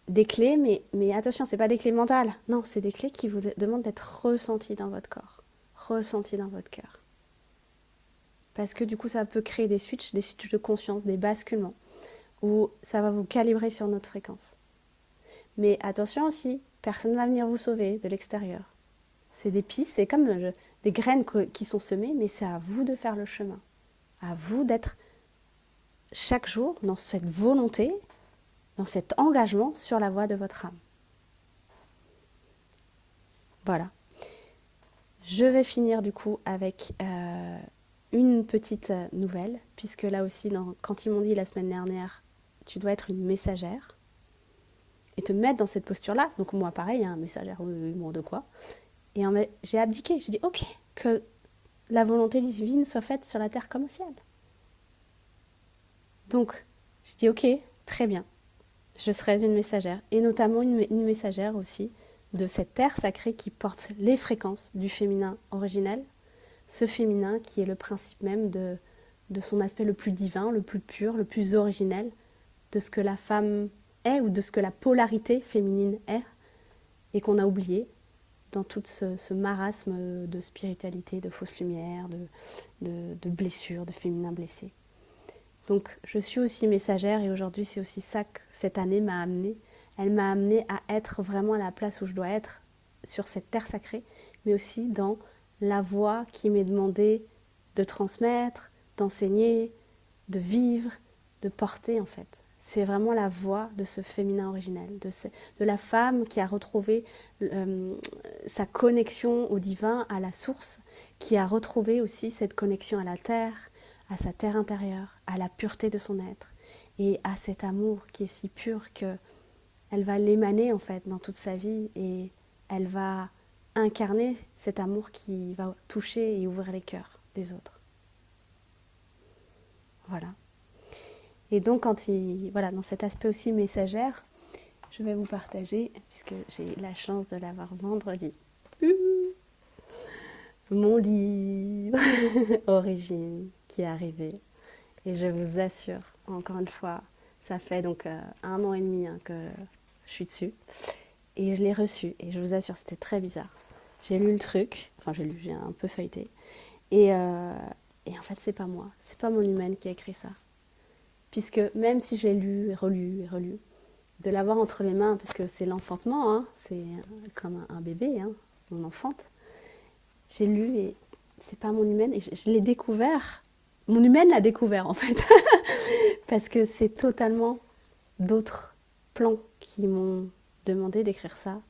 S1: Des clés, mais attention, c'est pas des clés mentales. Non, c'est des clés qui vous demandent d'être ressenties dans votre corps, ressenties dans votre cœur. Parce que du coup, ça peut créer des switches de conscience, des basculements, où ça va vous calibrer sur notre fréquence. Mais attention aussi, personne ne va venir vous sauver de l'extérieur. C'est des pistes, c'est comme des graines qui sont semées, mais c'est à vous de faire le chemin. À vous d'être chaque jour dans cette volonté, dans cet engagement sur la voie de votre âme. Voilà. Je vais finir du coup avec une petite nouvelle, puisque là aussi, quand ils m'ont dit la semaine dernière, tu dois être une messagère, et te mettre dans cette posture-là. Donc moi, pareil, un messagère, bon, de quoi? Et j'ai abdiqué, j'ai dit, ok, que la volonté divine soit faite sur la terre comme au ciel. Donc, j'ai dit, ok, très bien, je serai une messagère, et notamment une messagère aussi de cette terre sacrée qui porte les fréquences du féminin originel, ce féminin qui est le principe même de son aspect le plus divin, le plus pur, le plus originel, de ce que la femme est ou de ce que la polarité féminine est, et qu'on a oublié dans tout ce marasme de spiritualité, de fausse lumière, de blessures, de féminin blessé. Donc je suis aussi messagère, et aujourd'hui c'est aussi ça que cette année m'a amenée. Elle m'a amenée à être vraiment à la place où je dois être sur cette terre sacrée, mais aussi dans la voie qui m'est demandée de transmettre, d'enseigner, de vivre, de porter en fait. C'est vraiment la voie de ce féminin originel, de la femme qui a retrouvé sa connexion au divin, à la source, qui a retrouvé aussi cette connexion à la terre, à sa terre intérieure, à la pureté de son être, et à cet amour qui est si pur qu'elle va l'émaner en fait dans toute sa vie, et elle va incarner cet amour qui va toucher et ouvrir les cœurs des autres. Voilà. Et donc, voilà, dans cet aspect aussi messagère, je vais vous partager, puisque j'ai eu la chance de l'avoir vendredi, mon livre Origine qui est arrivé. Et je vous assure, encore une fois, Ça fait donc 1 an et demi que je suis dessus. Et je l'ai reçu. Et je vous assure, c'était très bizarre. J'ai lu le truc. Enfin, j'ai un peu feuilleté. Et en fait, c'est pas moi. C'est pas mon humaine qui a écrit ça. Puisque même si j'ai lu et relu et relu, de l'avoir entre les mains, parce que c'est l'enfantement, hein, c'est comme un bébé, hein, on enfante. J'ai lu et c'est pas mon humaine. Et je l'ai découvert. Mon humaine l'a découvert, en fait. Parce que c'est totalement d'autres plans qui m'ont demandé d'écrire ça.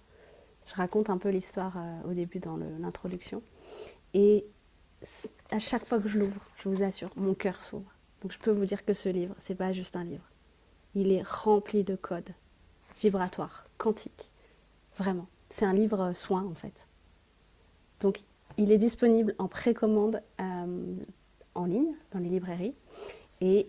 S1: Je raconte un peu l'histoire au début dans l'introduction. Et à chaque fois que je l'ouvre, je vous assure, mon cœur s'ouvre. Donc je peux vous dire que ce livre, c'est pas juste un livre. Il est rempli de codes vibratoires, quantiques. Vraiment. C'est un livre soin, en fait. Donc il est disponible en précommande en ligne, dans les librairies. Et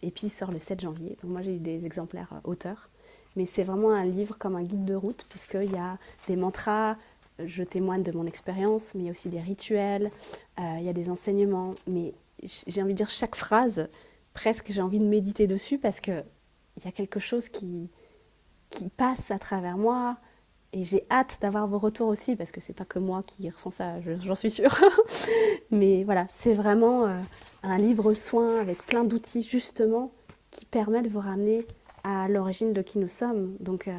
S1: puis il sort le 7 janvier. Donc moi j'ai eu des exemplaires auteurs. Mais c'est vraiment un livre comme un guide de route, puisqu'il y a des mantras, je témoigne de mon expérience, mais il y a aussi des rituels, il y a des enseignements. Mais j'ai envie de dire chaque phrase, presque j'ai envie de méditer dessus, parce qu'il y a quelque chose qui passe à travers moi. Et j'ai hâte d'avoir vos retours aussi, parce que c'est pas que moi qui ressens ça, j'en suis sûre. Mais voilà, c'est vraiment un livre soin avec plein d'outils justement qui permettent de vous ramener à l'origine de qui nous sommes, donc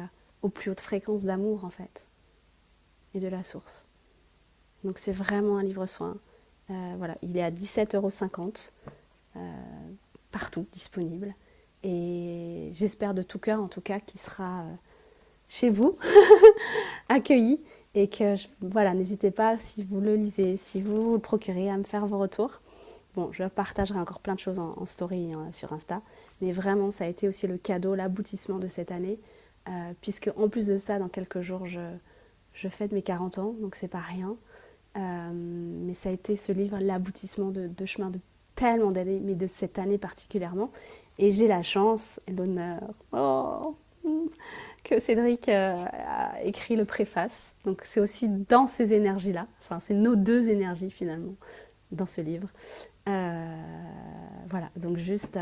S1: aux plus hautes fréquences d'amour en fait, et de la source. Donc c'est vraiment un livre soin. Voilà, il est à 17,50 €, partout disponible. Et j'espère de tout cœur en tout cas qu'il sera chez vous, accueilli. Et que, voilà, n'hésitez pas, si vous le lisez, si vous le procurez, à me faire vos retours. Bon, je partagerai encore plein de choses en story sur Insta, mais vraiment, ça a été aussi le cadeau, l'aboutissement de cette année, puisque en plus de ça, dans quelques jours, je fête mes 40 ans, donc c'est pas rien. Mais ça a été ce livre, l'aboutissement de chemin de tellement d'années, mais de cette année particulièrement. Et j'ai la chance et l'honneur que Cédric a écrit le préface. Donc c'est aussi dans ces énergies-là, enfin c'est nos deux énergies finalement dans ce livre. Voilà, donc juste,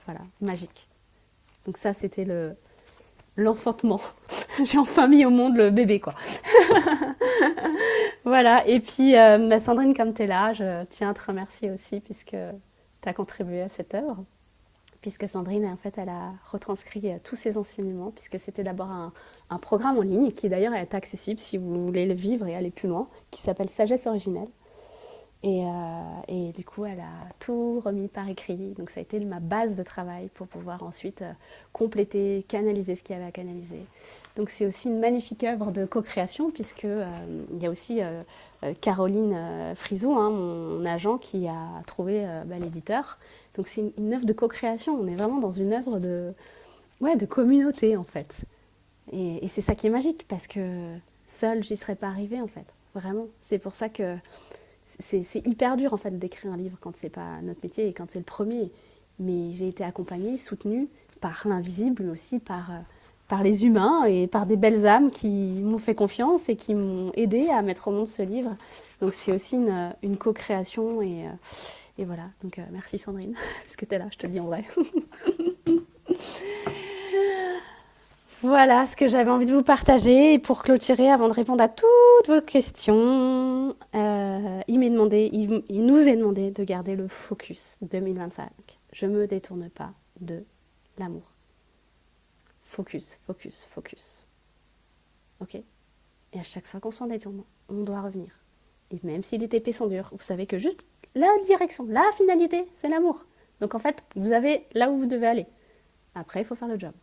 S1: voilà, magique. Donc ça c'était l'enfantement. J'ai enfin mis au monde le bébé quoi. Voilà, et puis Sandrine, comme tu es là, je tiens à te remercier aussi puisque tu as contribué à cette œuvre. Puisque Sandrine, en fait, elle a retranscrit tous ses enseignements, puisque c'était d'abord un programme en ligne, qui d'ailleurs est accessible si vous voulez le vivre et aller plus loin, qui s'appelle Sagesse Originelle. Et du coup, elle a tout remis par écrit. Donc ça a été ma base de travail pour pouvoir ensuite compléter, canaliser ce qu'il y avait à canaliser. Donc c'est aussi une magnifique œuvre de co-création, puisque il y a aussi Caroline Frisou, hein, mon agent, qui a trouvé l'éditeur. Donc c'est une œuvre de co-création. On est vraiment dans une œuvre de communauté en fait. Et c'est ça qui est magique, parce que seule, j'y serais pas arrivée en fait. Vraiment. C'est pour ça que c'est hyper dur en fait d'écrire un livre quand c'est pas notre métier et quand c'est le premier. Mais j'ai été accompagnée, soutenue par l'invisible, mais aussi par les humains et par des belles âmes qui m'ont fait confiance et qui m'ont aidée à mettre au monde ce livre. Donc c'est aussi une co-création et voilà. Donc merci Sandrine, parce que tu es là, je te le dis en vrai. Voilà ce que j'avais envie de vous partager. Et pour clôturer, avant de répondre à toutes vos questions, il nous est demandé de garder le focus 2025. Je ne me détourne pas de l'amour. Focus, focus, focus. Ok? Et à chaque fois qu'on s'en détourne, on doit revenir. Et même si les TP sont durs, vous savez que juste la direction, la finalité, c'est l'amour. Donc en fait, vous avez là où vous devez aller. Après, il faut faire le job.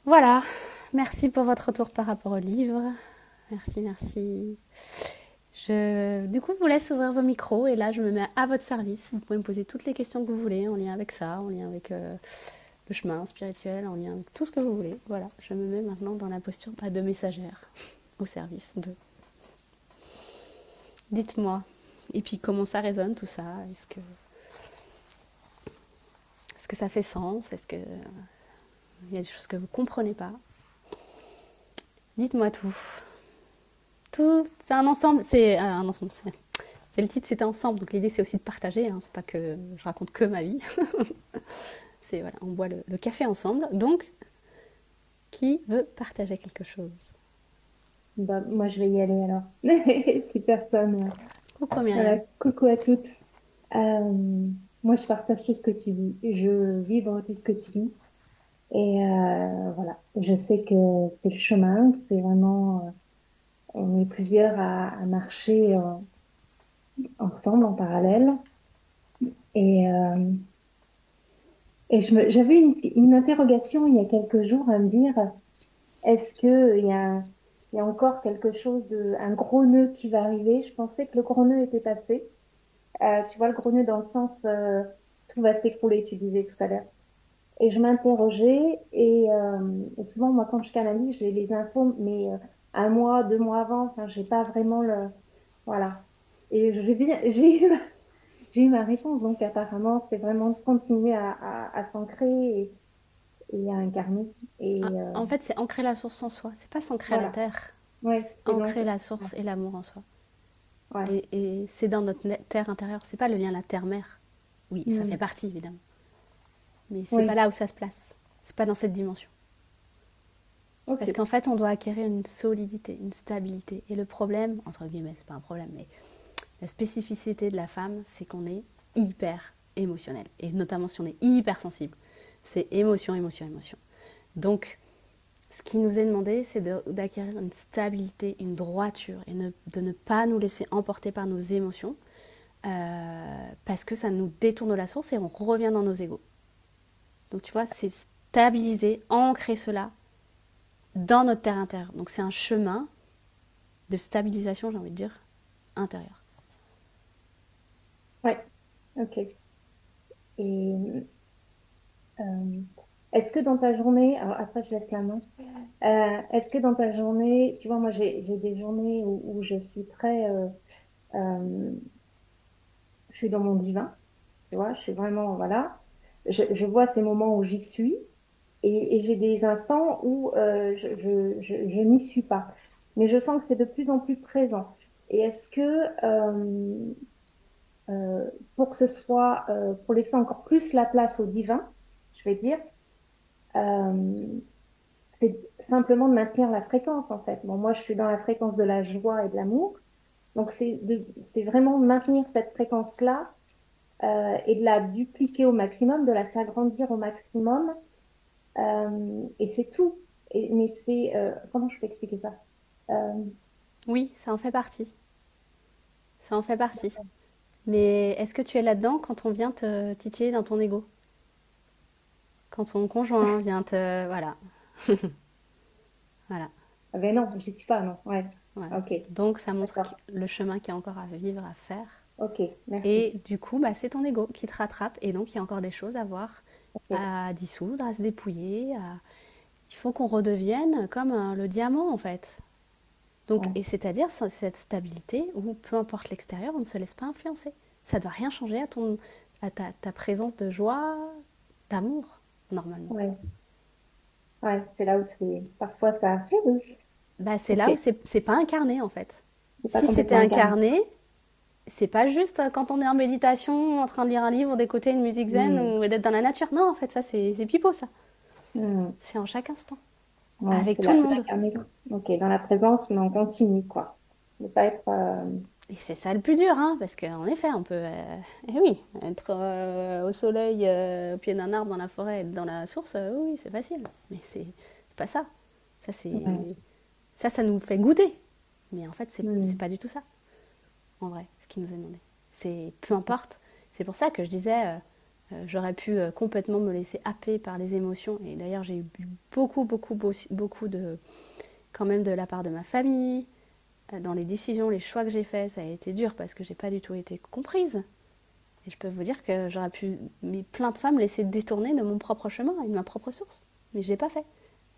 S1: Voilà, merci pour votre retour par rapport au livre. Merci, merci. Du coup, je vous laisse ouvrir vos micros et là, je me mets à votre service. Vous pouvez me poser toutes les questions que vous voulez en lien avec ça, en lien avec le chemin spirituel, en lien avec tout ce que vous voulez. Voilà, je me mets maintenant dans la posture de messagère au service de... Dites-moi. Et puis, comment ça résonne tout ça? Est-ce que ça fait sens? Est-ce que il y a des choses que vous ne comprenez pas? Dites-moi tout. Tout, c'est un ensemble. C'est Et le titre, c'était ensemble. Donc l'idée, c'est aussi de partager. Hein. C'est pas que je raconte que ma vie. C'est voilà, on boit le café ensemble. Donc, qui veut partager quelque chose?
S2: Bah, moi, je vais y aller alors. Si personne.
S1: Coucou
S2: Voilà,
S1: Myriam.
S2: coucou à toutes. Moi, je partage tout ce que tu dis. Je vibre tout ce que tu dis. Et voilà, je sais que c'est le chemin, que c'est vraiment, on est plusieurs à marcher ensemble, en parallèle. Et, j'avais une interrogation il y a quelques jours à me dire, est-ce que il y a encore quelque chose un gros nœud qui va arriver? Je pensais que le gros nœud était passé. Tu vois, le gros nœud dans le sens, tout va s'écrouler, tu disais tout à l'heure. Et je m'interrogeais et souvent, moi, quand je canalise, j'ai les infos, mais un mois, 2 mois avant, enfin, j'ai pas vraiment le... Voilà. Et j'ai eu ma réponse, donc apparemment, c'est vraiment de continuer à s'ancrer et à incarner.
S1: Ah,
S2: Et
S1: en fait, c'est ancrer la source en soi. C'est pas s'ancrer à la
S2: voilà.
S1: terre.
S2: Ouais,
S1: C'est
S2: c'est donc...
S1: ancrer la source et l'amour en soi.
S2: Ouais.
S1: Et c'est dans notre terre intérieure. C'est pas le lien à la terre-mère. Oui, ça fait
S2: Hmm.
S1: partie, évidemment. Mais c'est pas
S2: Oui,
S1: là où ça se place. C'est pas dans cette dimension.
S2: ok.
S1: Parce qu'en fait, on doit acquérir une solidité, une stabilité. Et le problème, entre guillemets, c'est pas un problème, mais la spécificité de la femme, c'est qu'on est hyper émotionnel. Et notamment si on est hyper sensible. C'est émotion, émotion, émotion. Donc, ce qui nous est demandé, c'est d'acquérir une stabilité, une droiture, et de ne pas nous laisser emporter par nos émotions, parce que ça nous détourne de la source et on revient dans nos égos. Donc tu vois, c'est stabiliser, ancrer cela dans notre terre intérieure. Donc c'est un chemin de stabilisation, j'ai envie de dire, intérieure.
S2: Ouais, ok. Et euh, est-ce que dans ta journée, alors après je laisse la main, est-ce que dans ta journée, tu vois, moi j'ai des journées où je suis très, euh, je suis dans mon divin, tu vois, je suis vraiment, voilà, je vois ces moments où j'y suis et j'ai des instants où je n'y suis pas. Mais je sens que c'est de plus en plus présent. Et est-ce que pour que ce soit, pour laisser encore plus la place au divin, je vais dire, euh, c'est simplement de maintenir la fréquence en fait. Bon, moi, je suis dans la fréquence de la joie et de l'amour. Donc, c'est vraiment de maintenir cette fréquence-là et de la dupliquer au maximum, de la faire grandir au maximum. Et c'est tout. Mais c'est... comment je peux expliquer ça? Euh,
S1: Oui, ça en fait partie. Ça en fait partie. Mais est-ce que tu es là-dedans quand on vient te titiller dans ton ego? Quand ton conjoint vient te... Voilà, voilà,
S2: ah ben non, j'y suis pas, non. Ouais.
S1: ouais.
S2: Ok,
S1: Donc ça montre
S2: d'accord.
S1: le chemin qu'il y a encore à vivre, à faire.
S2: Ok, merci.
S1: Et du coup, bah, c'est ton ego qui te rattrape. Et donc, il y a encore des choses à voir,
S2: Ok,
S1: à dissoudre, à se dépouiller. Il faut qu'on redevienne comme le diamant, en fait. Donc,
S2: ouais.
S1: et c'est-à-dire cette stabilité où, peu importe l'extérieur, on ne se laisse pas influencer. Ça ne doit rien changer à ta présence de joie, d'amour, normalement.
S2: Ouais, ouais, c'est là où c'est... Parfois, ça arrive.
S1: Bah, c'est
S2: Ok,
S1: là où c'est pas incarné, en fait.
S2: c'est pas
S1: Si c'était
S2: complètement incarné.
S1: incarné, c'est pas juste quand on est en méditation, en train de lire un livre, d'écouter une musique zen
S2: Hmm,
S1: ou d'être dans la nature. Non, en fait, ça, c'est pipeau, ça.
S2: hmm.
S1: C'est en chaque instant,
S2: Ouais,
S1: avec
S2: c'est
S1: tout le monde.
S2: l'incarné. Ok, dans la présence, mais on continue, quoi. Ne pas être...
S1: Et c'est ça le plus dur, hein, parce qu'en effet, on peut, eh oui, être au soleil, au pied d'un arbre dans la forêt, être dans la source, oui, c'est facile. Mais c'est pas ça. Ça,
S2: ouais.
S1: ça nous fait goûter. Mais en fait, c'est
S2: Hmm,
S1: pas du tout ça, en vrai, ce qui nous est demandé. C'est peu importe. C'est pour ça que je disais, j'aurais pu complètement me laisser happer par les émotions. Et d'ailleurs, j'ai eu beaucoup, beaucoup, beaucoup de, quand même de la part de ma famille, dans les décisions, les choix que j'ai faits, ça a été dur parce que j'ai pas du tout été comprise. Et je peux vous dire que j'aurais pu, mais plein de femmes, laisser détourner de mon propre chemin et de ma propre source. Mais je l'ai pas fait.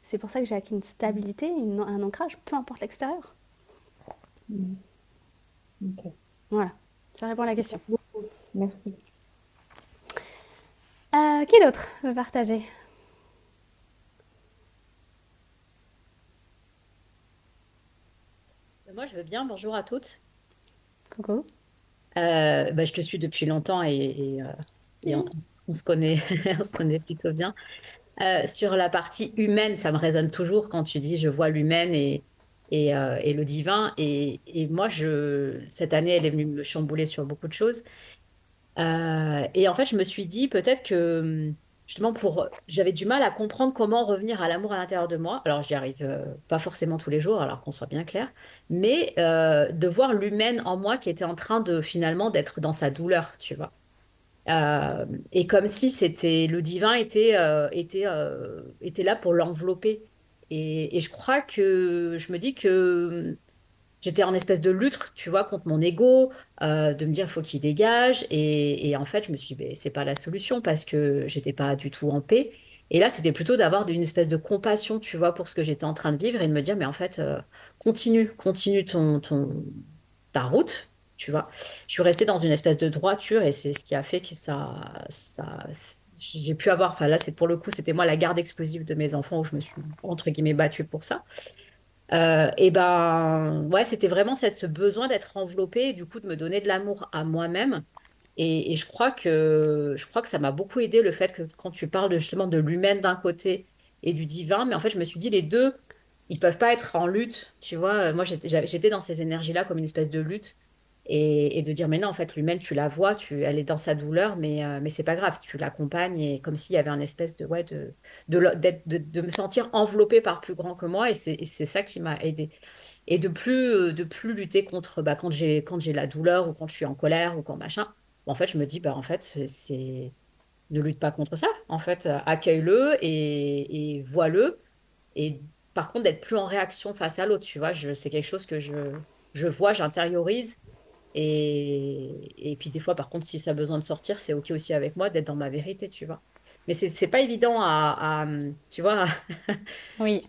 S1: C'est pour ça que j'ai acquis une stabilité, un ancrage, peu importe l'extérieur.
S2: hmm, ok.
S1: Voilà, ça répond à la question.
S2: Merci beaucoup. Merci.
S1: Qui d'autre veut partager?
S3: Moi, je veux bien. Bonjour à toutes.
S1: Coucou.
S3: Bah, je te suis depuis longtemps et on se connaît, on se connaît plutôt bien. Sur la partie humaine, ça me résonne toujours quand tu dis je vois l'humaine et le divin. Et moi, cette année, elle est venue me chambouler sur beaucoup de choses. Et en fait, je me suis dit peut-être que justement j'avais du mal à comprendre comment revenir à l'amour à l'intérieur de moi. Alors, j'y arrive pas forcément tous les jours, alors qu'on soit bien clair, mais de voir l'humaine en moi qui était en train de finalement d'être dans sa douleur, tu vois. Et comme si c'était le divin était là pour l'envelopper. Et je crois que je me dis que j'étais en espèce de lutte, tu vois, contre mon ego, de me dire faut qu'il dégage. Et en fait, je me suis dit, mais c'est pas la solution parce que j'étais pas du tout en paix. Et là, c'était plutôt d'avoir une espèce de compassion, tu vois, pour ce que j'étais en train de vivre et de me dire, mais en fait, continue ta route, tu vois. Je suis restée dans une espèce de droiture et c'est ce qui a fait que j'ai pu avoir, enfin là, c'est pour le coup, c'était moi la garde explosive de mes enfants où je me suis, entre guillemets, battue pour ça. Et ben, ouais, c'était vraiment ce besoin d'être enveloppée et du coup de me donner de l'amour à moi-même. Et je crois que ça m'a beaucoup aidé le fait que quand tu parles justement de l'humaine d'un côté et du divin, mais en fait, je me suis dit les deux, ils peuvent pas être en lutte, tu vois. Moi, j'étais dans ces énergies-là comme une espèce de lutte et de dire, mais non, en fait, l'humaine, tu la vois, elle est dans sa douleur, mais c'est pas grave, tu l'accompagnes et comme s'il y avait un espèce de, ouais, de me sentir enveloppée par plus grand que moi et c'est ça qui m'a aidée. Et de plus lutter contre, bah, quand j'ai la douleur ou quand je suis en colère ou quand machin. En fait, je me dis, bah, en fait, ne lutte pas contre ça. En fait, accueille-le et vois-le. Et par contre, d'être plus en réaction face à l'autre, tu vois, c'est quelque chose que je vois, j'intériorise. Et puis des fois, par contre, si ça a besoin de sortir, c'est OK aussi avec moi d'être dans ma vérité, tu vois. Mais c'est pas évident tu vois,
S1: Oui.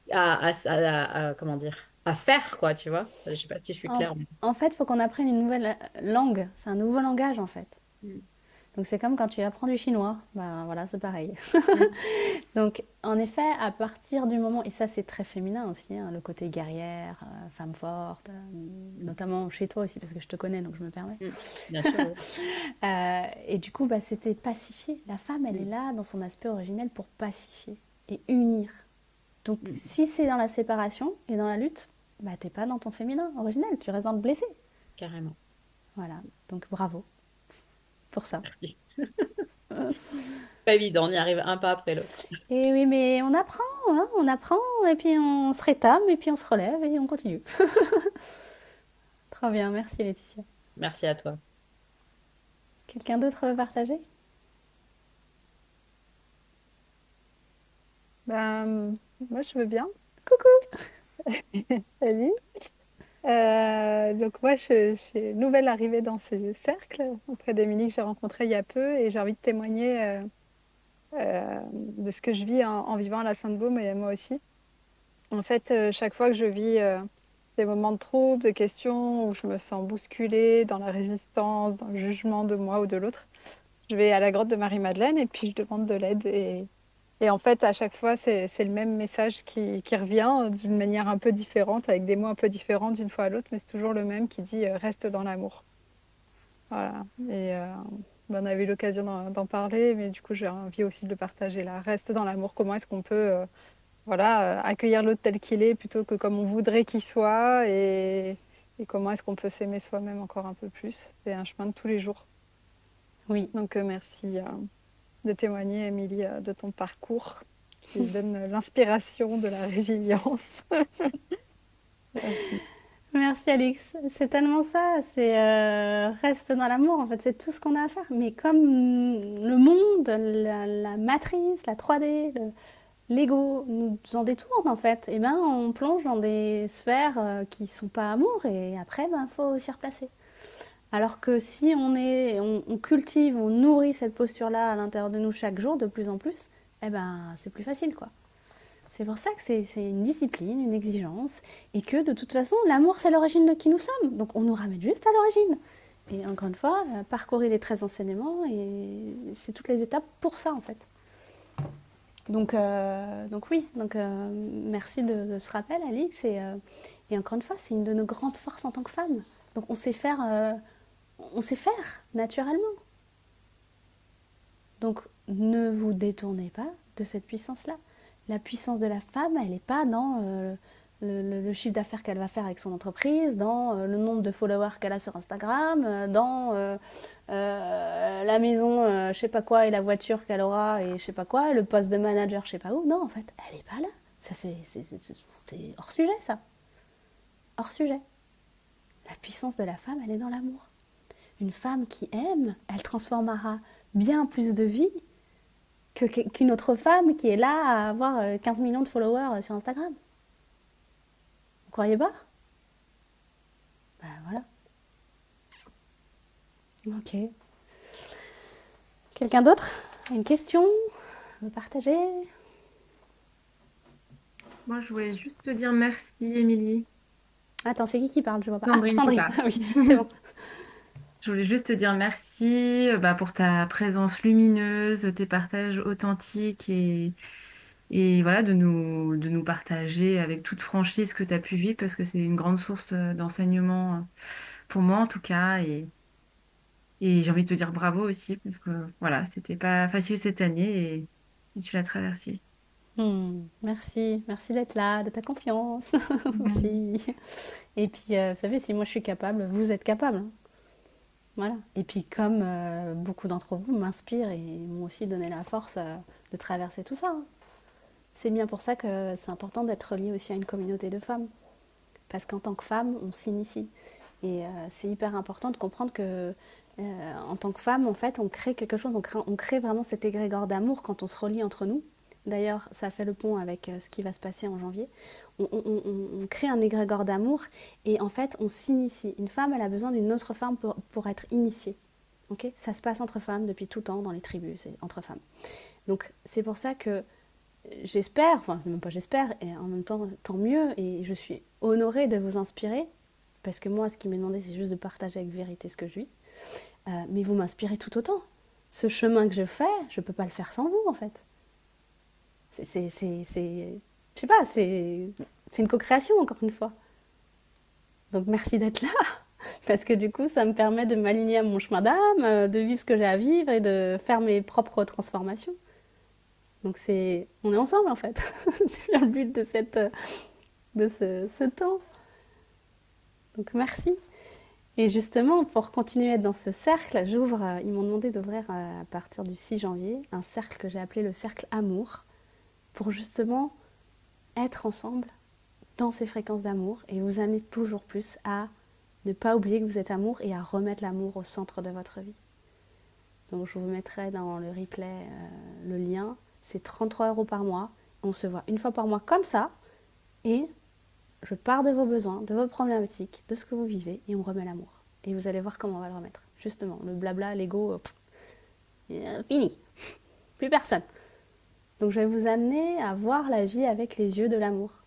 S3: comment dire, à faire, quoi, tu vois. Je sais pas si je suis
S1: En,
S3: claire.
S1: en fait, il faut qu'on apprenne une nouvelle langue. C'est un nouveau langage, en fait.
S3: Mm.
S1: Donc c'est comme quand tu apprends du chinois. Ben voilà, c'est pareil.
S3: Mm.
S1: Donc en effet, à partir du moment, et ça c'est très féminin aussi, hein, le côté guerrière, femme forte,
S3: Mm.
S1: notamment chez toi aussi, parce que je te connais, donc je me permets.
S3: Mm. Bien sûr, oui.
S1: Et du coup, bah, c'était pacifier. La femme, elle est
S3: Mm.
S1: là dans son aspect originel pour pacifier et unir. Donc
S3: Mm.
S1: si c'est dans la séparation et dans la lutte, bah t'es pas dans ton féminin originel, tu restes dans le blessé.
S3: Carrément.
S1: Voilà, donc bravo pour ça.
S3: Pas évident, on y arrive un pas après l'autre.
S1: Et oui, mais hein, on apprend, et puis on se rétame, et puis on se relève, et on continue. Très bien, merci Laetitia.
S3: Merci à toi.
S1: Quelqu'un d'autre veut partager?
S4: Ben, moi, je veux bien.
S1: Coucou.
S4: Salut. Donc, moi, je suis nouvelle arrivée dans ce cercle auprès d'Émilie que j'ai rencontrée il y a peu et j'ai envie de témoigner de ce que je vis en vivant à la Sainte-Baume et moi aussi. En fait, chaque fois que je vis des moments de trouble, de questions où je me sens bousculée dans la résistance, dans le jugement de moi ou de l'autre, je vais à la grotte de Marie-Madeleine et puis je demande de l'aide. Et en fait, à chaque fois, c'est le même message qui revient d'une manière un peu différente, avec des mots un peu différents d'une fois à l'autre, mais c'est toujours le même qui dit reste dans l'amour. Voilà. Et ben, on avait eu l'occasion d'en parler, mais du coup, j'ai envie aussi de le partager là. Reste dans l'amour. Comment est-ce qu'on peut voilà, accueillir l'autre tel qu'il est plutôt que comme on voudrait qu'il soit et comment est-ce qu'on peut s'aimer soi-même encore un peu plus. C'est un chemin de tous les jours.
S1: Oui,
S4: Donc, merci de témoigner, Émilie, de ton parcours qui donne l'inspiration de la résilience. Merci.
S1: merci Alix. C'est tellement ça, c'est reste dans l'amour, en fait, c'est tout ce qu'on a à faire. Mais comme le monde, la matrice, la 3D, l'ego nous en détourne, en fait, et ben on plonge dans des sphères qui sont pas amour, et après, ben faut s'y replacer. Alors que si on cultive, on nourrit cette posture-là à l'intérieur de nous chaque jour, de plus en plus, eh ben c'est plus facile, quoi. C'est pour ça que c'est une discipline, une exigence, et que de toute façon, l'amour c'est l'origine de qui nous sommes. Donc on nous ramène juste à l'origine. Et encore une fois, parcourir les 13 enseignements, et c'est toutes les étapes pour ça en fait. Donc oui, merci de ce rappel, Alix. Et encore une fois, c'est une de nos grandes forces en tant que femme. Donc on sait faire on sait faire naturellement. Donc, ne vous détournez pas de cette puissance-là. La puissance de la femme, elle n'est pas dans le chiffre d'affaires qu'elle va faire avec son entreprise, dans le nombre de followers qu'elle a sur Instagram, dans la maison, je sais pas quoi, et la voiture qu'elle aura, et je sais pas quoi, et le poste de manager, je sais pas où. Non, en fait, elle n'est pas là. Ça, c'est hors sujet, ça. Hors sujet. La puissance de la femme, elle est dans l'amour. Une femme qui aime, elle transformera bien plus de vie qu'une autre femme qui est là à avoir 15 millions de followers sur Instagram. Vous croyez pas? Ben voilà. Ok. Quelqu'un d'autre a une question? Veut partager?
S5: Moi, je voulais juste te dire merci, Émilie.
S1: Attends, c'est qui parle? Je vois pas.
S5: Sandrine qui
S1: Sandrine.
S5: parle.
S1: Ah oui, c'est bon.
S5: Je voulais juste te dire merci pour ta présence lumineuse, tes partages authentiques et voilà, de nous partager avec toute franchise ce que tu as pu vivre parce que c'est une grande source d'enseignement pour moi en tout cas. Et j'ai envie de te dire bravo aussi parce que voilà, c'était pas facile cette année et tu l'as traversée.
S1: Merci, merci d'être là, de ta confiance aussi. Et puis, vous savez, si moi je suis capable, vous êtes capable, hein. Voilà. Et puis, comme beaucoup d'entre vous m'inspirent et m'ont aussi donné la force de traverser tout ça, hein. C'est bien pour ça que c'est important d'être lié aussi à une communauté de femmes. Parce qu'en tant que femme, on s'initie. Et c'est hyper important de comprendre que en tant que femme, en fait, on crée quelque chose, on crée vraiment cet égrégore d'amour quand on se relie entre nous. D'ailleurs, ça fait le pont avec ce qui va se passer en janvier. On crée un égrégore d'amour et en fait, on s'initie. Une femme, elle a besoin d'une autre femme pour être initiée. Okay, ça se passe entre femmes depuis tout temps dans les tribus, c'est entre femmes. Donc, c'est pour ça que j'espère, enfin, c'est même pas j'espère, et en même temps, tant mieux, et je suis honorée de vous inspirer, parce que moi, ce qui m'est demandé, c'est juste de partager avec vérité ce que je vis. Mais vous m'inspirez tout autant. Ce chemin que je fais, je peux pas le faire sans vous, en fait. Je sais pas, c'est une co-création, encore une fois. Donc merci d'être là, parce que du coup, ça me permet de m'aligner à mon chemin d'âme, de vivre ce que j'ai à vivre et de faire mes propres transformations. Donc on est ensemble, en fait. C'est bien le but de ce temps. Donc merci. Et justement, pour continuer à être dans ce cercle, ils m'ont demandé d'ouvrir à partir du 6 janvier un cercle que j'ai appelé le cercle amour, pour justement être ensemble dans ces fréquences d'amour et vous amener toujours plus à ne pas oublier que vous êtes amour et à remettre l'amour au centre de votre vie. Donc je vous mettrai dans le replay le lien. C'est 33 € par mois. On se voit une fois par mois comme ça et je pars de vos besoins, de vos problématiques, de ce que vous vivez et on remet l'amour. Et vous allez voir comment on va le remettre. Justement, le blabla, l'ego, fini. Plus personne. Donc je vais vous amener à voir la vie avec les yeux de l'amour.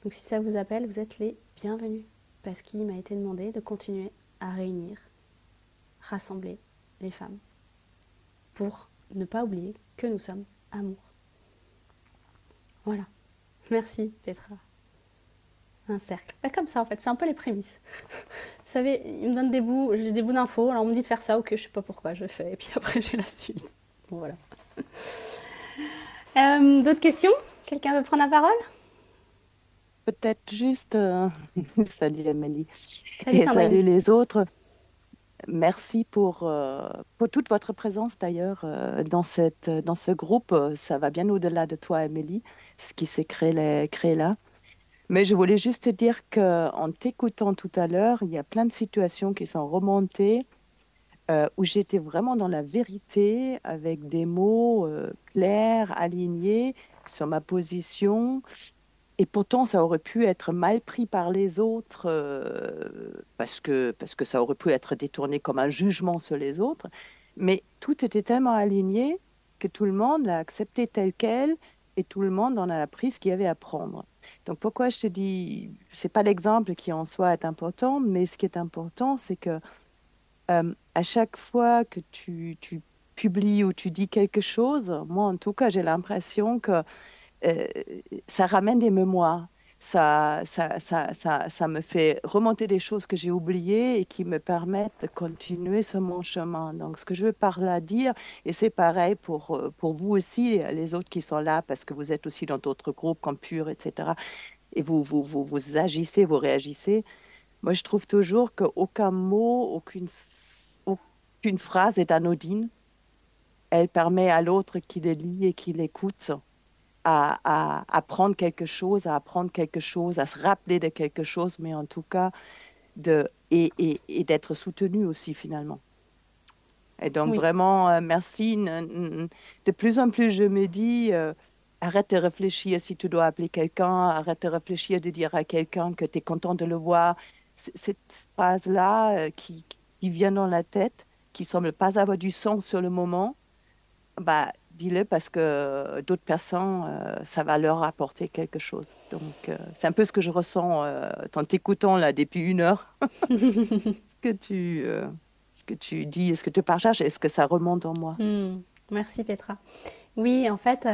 S1: Donc si ça vous appelle, vous êtes les bienvenus. Parce qu'il m'a été demandé de continuer à réunir, rassembler les femmes. Pour ne pas oublier que nous sommes amour. Voilà. Merci Petra. Un cercle. Bah, comme ça en fait, c'est un peu les prémices. Vous savez, il me donne des bouts, j'ai des bouts d'infos, alors on me dit de faire ça, ok, je sais pas pourquoi je fais, et puis après j'ai la suite. Bon voilà. D'autres questions? Quelqu'un veut prendre la parole?
S6: Peut-être juste, salut Amélie,
S1: Salut
S6: et
S1: Sandrine.
S6: salut les autres. Merci pour toute votre présence d'ailleurs dans ce groupe. Ça va bien au-delà de toi, Amélie, ce qui s'est créé là. Mais je voulais juste te dire qu'en t'écoutant tout à l'heure, il y a plein de situations qui sont remontées où j'étais vraiment dans la vérité avec des mots clairs, alignés sur ma position. Et pourtant, ça aurait pu être mal pris par les autres parce que ça aurait pu être détourné comme un jugement sur les autres. Mais tout était tellement aligné que tout le monde l'a accepté tel quel et tout le monde en a appris ce qu'il y avait à prendre. Donc pourquoi je te dis, c'est pas l'exemple qui en soi est important, mais ce qui est important, c'est que à chaque fois que tu publies ou tu dis quelque chose, moi en tout cas, j'ai l'impression que ça ramène des mémoires. ça me fait remonter des choses que j'ai oubliées et qui me permettent de continuer sur mon chemin. Donc, ce que je veux par là dire, et c'est pareil pour vous aussi, les autres qui sont là, parce que vous êtes aussi dans d'autres groupes comme Pure, etc. Et vous agissez, vous réagissez. Moi, je trouve toujours qu'aucun mot, aucune phrase est anodine. Elle permet à l'autre qui les lit et qui l'écoute à apprendre quelque chose, à apprendre quelque chose, à se rappeler de quelque chose, mais en tout cas, et d'être soutenu aussi finalement. Et donc
S1: Oui,
S6: vraiment, merci. De plus en plus, je me dis, arrête de réfléchir si tu dois appeler quelqu'un, arrête de réfléchir de dire à quelqu'un que tu es content de le voir. Cette phrase-là qui vient dans la tête, qui semble pas avoir du sens sur le moment, bah, dis-le parce que d'autres personnes, ça va leur apporter quelque chose. Donc, c'est un peu ce que je ressens en t'écoutant là depuis 1 heure. Ce que ce que tu dis, ce que tu partages, est-ce que ça remonte en moi?
S1: Hmm. Merci Petra. Oui, en fait,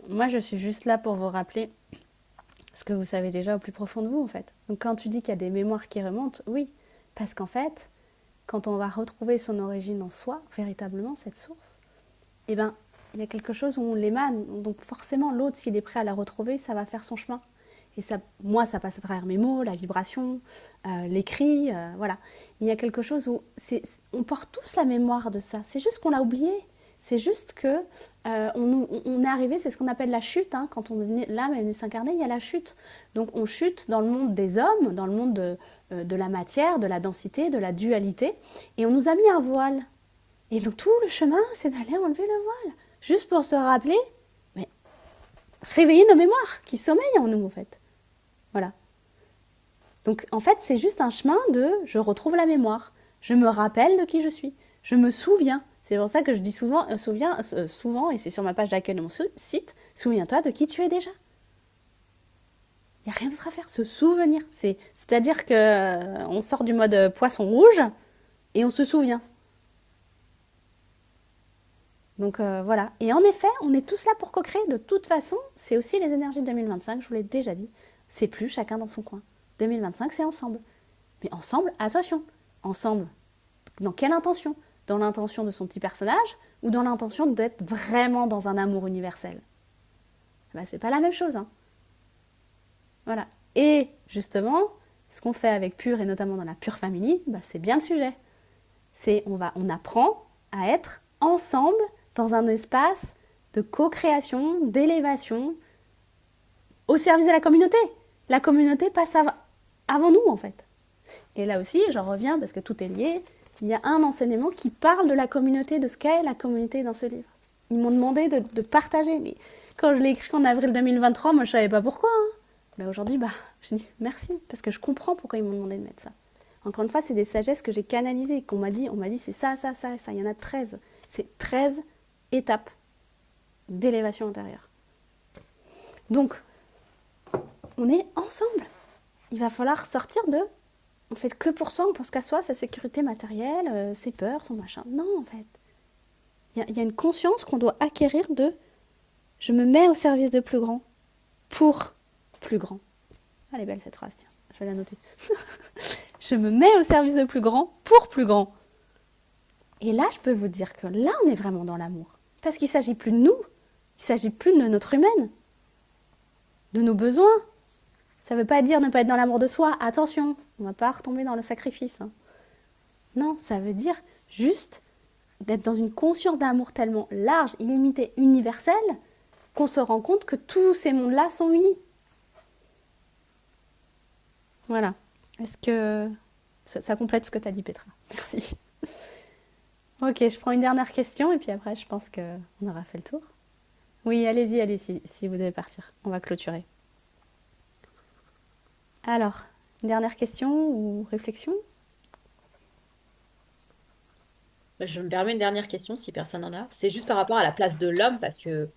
S1: moi je suis juste là pour vous rappeler ce que vous savez déjà au plus profond de vous, en fait. Donc quand tu dis qu'il y a des mémoires qui remontent, oui, parce qu'en fait, quand on va retrouver son origine en soi, véritablement cette source, eh ben, il y a quelque chose où on l'émane. Donc forcément, l'autre, s'il est prêt à la retrouver, ça va faire son chemin. Et ça, moi, ça passe à travers mes mots, la vibration, l'écrit, voilà. Mais il y a quelque chose où on porte tous la mémoire de ça. C'est juste qu'on l'a oublié. C'est juste que on est arrivé, c'est ce qu'on appelle la chute. Hein. Quand l'âme est venue s'incarner, il y a la chute. Donc on chute dans le monde des hommes, dans le monde de la matière, de la densité, de la dualité. Et on nous a mis un voile. Et donc tout le chemin, c'est d'aller enlever le voile. Juste pour se rappeler, mais réveiller nos mémoires qui sommeillent en nous, en fait. Voilà. Donc en fait, c'est juste un chemin de je retrouve la mémoire. Je me rappelle de qui je suis. Je me souviens. C'est pour ça que je dis souvent, souvent, et c'est sur ma page d'accueil de mon site, souviens-toi de qui tu es déjà. Il n'y a rien d'autre à faire, se souvenir. C'est-à-dire que on sort du mode poisson rouge et on se souvient. Donc voilà. Et en effet, on est tous là pour co-créer. De toute façon, c'est aussi les énergies de 2025, je vous l'ai déjà dit. C'est plus chacun dans son coin. 2025, c'est ensemble. Mais ensemble, attention. Ensemble, dans quelle intention? Dans l'intention de son petit personnage ou dans l'intention d'être vraiment dans un amour universel? Ben, c'est pas la même chose. Hein. Voilà. Et justement, ce qu'on fait avec Pure et notamment dans la Pure Family, ben, c'est bien le sujet. On apprend à être ensemble dans un espace de co-création, d'élévation, au service de la communauté. La communauté passe avant nous, en fait. Et là aussi, j'en reviens parce que tout est lié. Il y a un enseignement qui parle de la communauté, de ce qu'est la communauté dans ce livre. Ils m'ont demandé de partager. Mais quand je l'ai écrit en avril 2023, moi, je ne savais pas pourquoi. Hein. Mais aujourd'hui, je dis merci, parce que je comprends pourquoi ils m'ont demandé de mettre ça. Encore une fois, c'est des sagesses que j'ai canalisées, on m'a dit c'est ça, ça, ça, ça. Il y en a 13. C'est 13 étapes d'élévation intérieure. Donc, on est ensemble. Il va falloir sortir de... On fait que pour soi, on pense qu'à soi, sa sécurité matérielle, ses peurs, son machin. Non, en fait. Il y a une conscience qu'on doit acquérir de... Je me mets au service de plus grand pour plus grand. Elle est belle cette phrase, tiens. Je vais la noter. Je me mets au service de plus grand pour plus grand. Et là, je peux vous dire que là, on est vraiment dans l'amour. Parce qu'il ne s'agit plus de nous. Il ne s'agit plus de notre humaine. De nos besoins. Ça ne veut pas dire ne pas être dans l'amour de soi. Attention, on ne va pas retomber dans le sacrifice. Hein. Non, ça veut dire juste d'être dans une conscience d'amour tellement large, illimitée, universelle, qu'on se rend compte que tous ces mondes-là sont unis. Voilà. Est-ce que ça complète ce que tu as dit, Petra? Merci. Ok, je prends une dernière question et puis après, je pense qu'on aura fait le tour. Oui, allez-y, si vous devez partir. On va clôturer. Alors, une dernière question ou réflexion?
S3: Je me permets une dernière question si personne n'en a. C'est juste par rapport à la place de l'homme parce que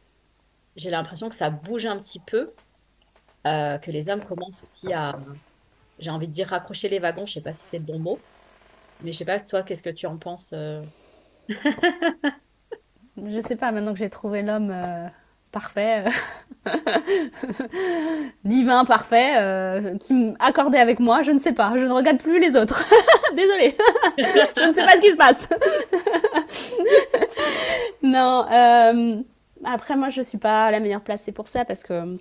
S3: j'ai l'impression que ça bouge un petit peu, que les hommes commencent aussi à, j'ai envie de dire raccrocher les wagons, je sais pas si c'est le bon mot, mais je sais pas, toi, qu'est-ce que tu en penses
S1: Je sais pas, maintenant que j'ai trouvé l'homme parfait, divin, parfait, qui accordé avec moi, je ne sais pas, je ne regarde plus les autres. Désolée, je ne sais pas ce qui se passe. Non, après moi je suis pas la meilleure placée pour ça parce que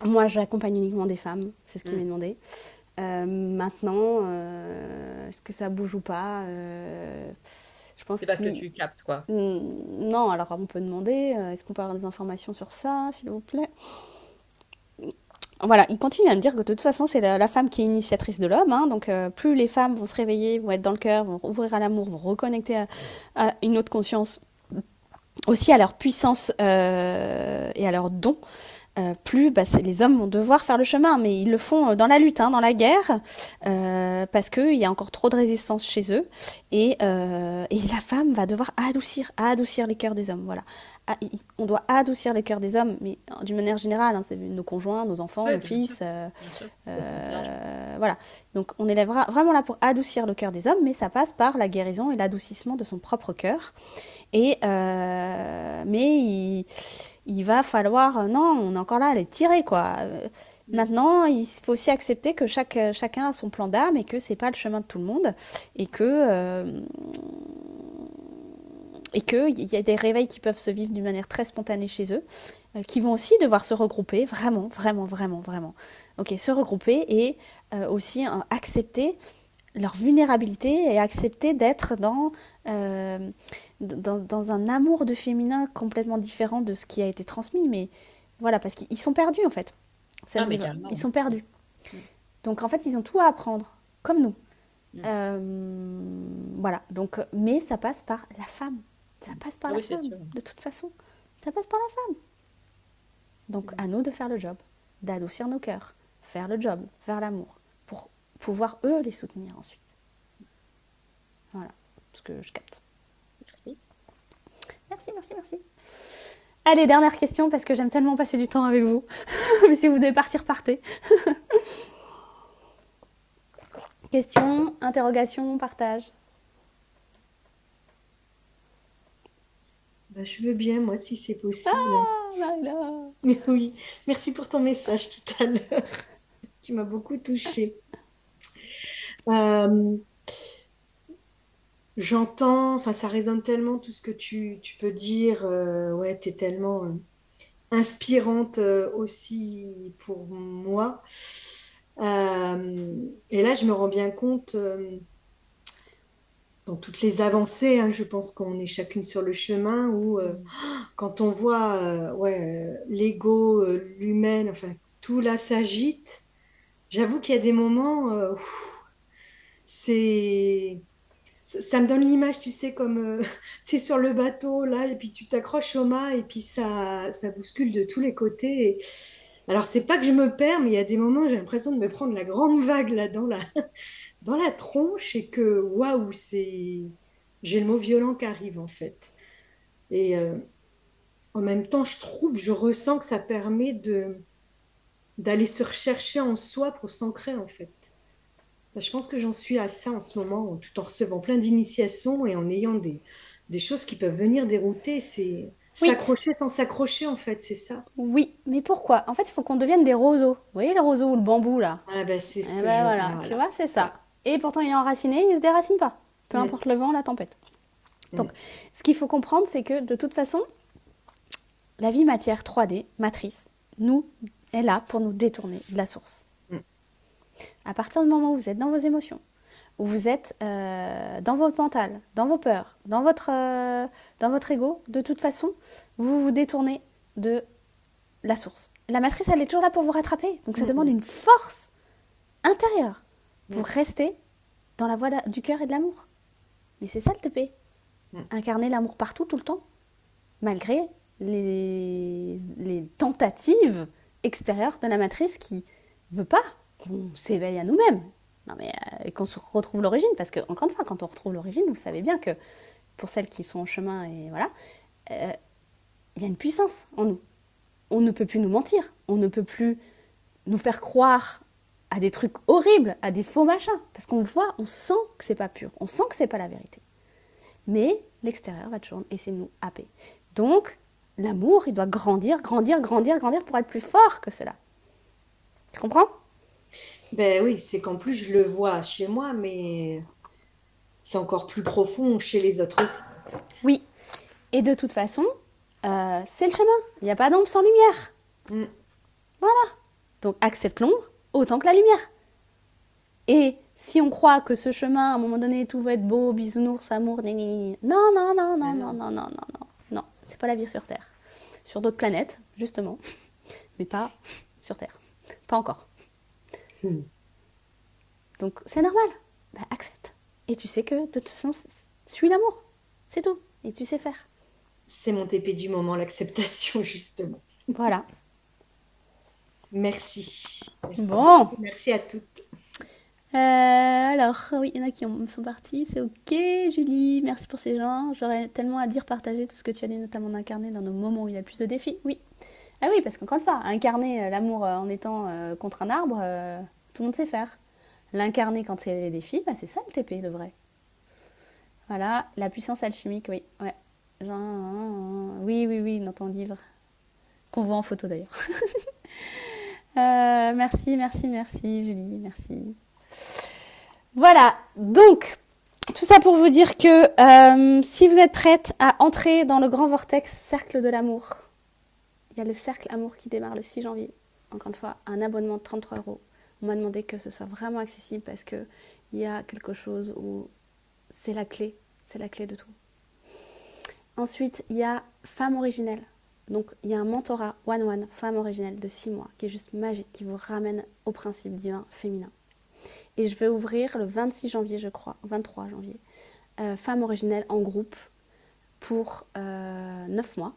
S1: moi j'accompagne uniquement des femmes, c'est ce qui m'est demandé. Maintenant, est-ce que ça bouge ou pas je pense
S3: C'est parce que
S1: qu'il...
S3: tu captes, quoi.
S1: Non, alors on peut demander, est-ce qu'on peut avoir des informations sur ça, s'il vous plaît? Voilà, il continue à me dire que de toute façon, c'est la femme qui est initiatrice de l'homme, hein, donc plus les femmes vont se réveiller, vont être dans le cœur, vont ouvrir à l'amour, vont reconnecter à une autre conscience, aussi à leur puissance et à leurs dons, plus les hommes vont devoir faire le chemin, mais ils le font dans la lutte, hein, dans la guerre, parce qu'il y a encore trop de résistance chez eux, et la femme va devoir adoucir les cœurs des hommes, voilà. On doit adoucir les cœurs des hommes, mais d'une manière générale, hein, c'est nos conjoints, nos enfants,
S3: Ouais,
S1: nos
S3: bien
S1: fils,
S3: sûr, bien sûr. Au sens large.
S1: voilà. Donc on est vraiment là pour adoucir le cœur des hommes, mais ça passe par la guérison et l'adoucissement de son propre cœur. Mais il va falloir... non, on est encore là à les tirer, quoi. Maintenant, il faut aussi accepter que chacun a son plan d'âme et que c'est pas le chemin de tout le monde et qu'il y a des réveils qui peuvent se vivre d'une manière très spontanée chez eux, qui vont aussi devoir se regrouper, vraiment, vraiment, vraiment, vraiment. Ok, se regrouper et aussi accepter leur vulnérabilité et accepter d'être dans un amour de féminin complètement différent de ce qui a été transmis. Mais voilà, parce qu'ils sont perdus en fait.
S3: Ah, mais carrément.
S1: Ils sont perdus. Donc en fait, ils ont tout à apprendre, comme nous. Voilà, donc, mais ça passe par la femme. Ça passe par la
S3: c'est
S1: femme,
S3: sûr.
S1: de toute façon. Ça passe par la femme. Donc à nous de faire le job, d'adoucir nos cœurs, faire le job, faire l'amour, pour pouvoir eux les soutenir ensuite. Voilà, ce que je capte.
S3: Merci.
S1: Merci, merci, merci. Allez, dernière question, parce que j'aime tellement passer du temps avec vous. Mais si vous devez partir, partez. Question, interrogation, partage.
S7: Je veux bien, moi, si c'est possible.
S1: Voilà.
S7: Oui, merci pour ton message tout à l'heure, qui m'a beaucoup touchée. Euh, J'entends, enfin, ça résonne tellement tout ce que tu peux dire. Ouais, tu es tellement inspirante aussi pour moi. Et là, je me rends bien compte, dans toutes les avancées, hein, je pense qu'on est chacune sur le chemin où, quand on voit l'ego, l'humaine, enfin, tout là s'agite, j'avoue qu'il y a des moments où c'est... Ça me donne l'image, tu sais, comme tu es sur le bateau, là, et puis tu t'accroches au mât, et puis ça bouscule de tous les côtés. Alors, c'est pas que je me perds, mais il y a des moments, j'ai l'impression de me prendre la grande vague, là, dans la tronche, et que, waouh, j'ai le mot violent qui arrive, en fait. Et en même temps, je ressens que ça permet d'aller se rechercher en soi pour s'ancrer, en fait. Je pense que j'en suis à ça en ce moment, tout en recevant plein d'initiations et en ayant des choses qui peuvent venir dérouter. C'est
S1: Oui.
S7: s'accrocher sans s'accrocher, en fait, c'est ça.
S1: Oui, mais pourquoi? En fait, il faut qu'on devienne des roseaux. Vous voyez le roseau ou le bambou, là?
S7: Ah ben, c'est ce
S1: Eh
S7: que
S1: ben
S7: je...
S1: voilà,
S7: voilà,
S1: tu vois, c'est ça. Et pourtant, il est enraciné, il se déracine pas. Peu importe le vent, la tempête. Donc, ce qu'il faut comprendre, c'est que de toute façon, la vie matière 3D, matrice, est là pour nous détourner de la source. À partir du moment où vous êtes dans vos émotions, où vous êtes dans votre mental, dans vos peurs, dans votre ego, de toute façon, vous vous détournez de la source. La matrice, elle est toujours là pour vous rattraper. Donc ça demande une force intérieure pour rester dans la voie du cœur et de l'amour. Mais c'est ça le TP. Incarner l'amour partout, tout le temps, malgré les tentatives extérieures de la matrice qui ne veut pas qu'on s'éveille à nous-mêmes. Non mais qu'on se retrouve l'origine, parce que encore une fois, quand on retrouve l'origine, vous savez bien que pour celles qui sont en chemin et voilà, il y a une puissance en nous. On ne peut plus nous mentir, on ne peut plus nous faire croire à des trucs horribles, à des faux machins, parce qu'on voit, on sent que c'est pas pur, on sent que c'est pas la vérité. Mais l'extérieur va toujours essayer de nous happer. Donc, l'amour, il doit grandir, grandir, grandir, grandir pour être plus fort que cela. Tu comprends?
S7: Ben oui, c'est qu'en plus, je le vois chez moi, mais c'est encore plus profond chez les autres aussi.
S1: Oui. Et de toute façon, c'est le chemin. Il n'y a pas d'ombre sans lumière.
S7: Mm.
S1: Donc accepte l'ombre autant que la lumière. Et si on croit que ce chemin, à un moment donné, tout va être beau, bisounours, amour, non, non, non, non, non, non, non, non, non, non, c'est pas la vie sur Terre. Sur d'autres planètes, justement, mais pas sur Terre. Pas encore. Donc c'est normal, bah, accepte. Et tu sais que de toute façon, suis l'amour, c'est tout. Et tu sais faire.
S7: C'est mon TP du moment, l'acceptation, justement.
S1: Voilà.
S7: Merci. Merci.
S1: Bon.
S7: Merci à toutes.
S1: Alors, oui, il y en a qui sont partis, c'est ok, Julie, merci pour ces gens. J'aurais tellement à dire, partager tout ce que tu as dit, notamment d'incarner dans nos moments où il y a le plus de défis. Oui. Ah oui, parce qu'encore une fois, incarner l'amour en étant contre un arbre, tout le monde sait faire. L'incarner quand c'est les défis, bah, c'est ça le TP, le vrai. Voilà, la puissance alchimique, oui. Ouais. Oui, oui, oui, dans ton livre. Qu'on voit en photo d'ailleurs. Merci, merci, merci, Julie, merci. Voilà, donc, tout ça pour vous dire que si vous êtes prête à entrer dans le grand vortex cercle de l'amour, il y a le cercle amour qui démarre le 6 janvier. Encore une fois, un abonnement de 33 €. On m'a demandé que ce soit vraiment accessible parce qu'il y a quelque chose où c'est la clé de tout. Ensuite, il y a Femme originelle. Donc, il y a un mentorat one-one, Femme originelle de 6 mois, qui est juste magique, qui vous ramène au principe divin féminin. Et je vais ouvrir le 26 janvier, je crois, 23 janvier, Femme originelle en groupe pour 9 mois,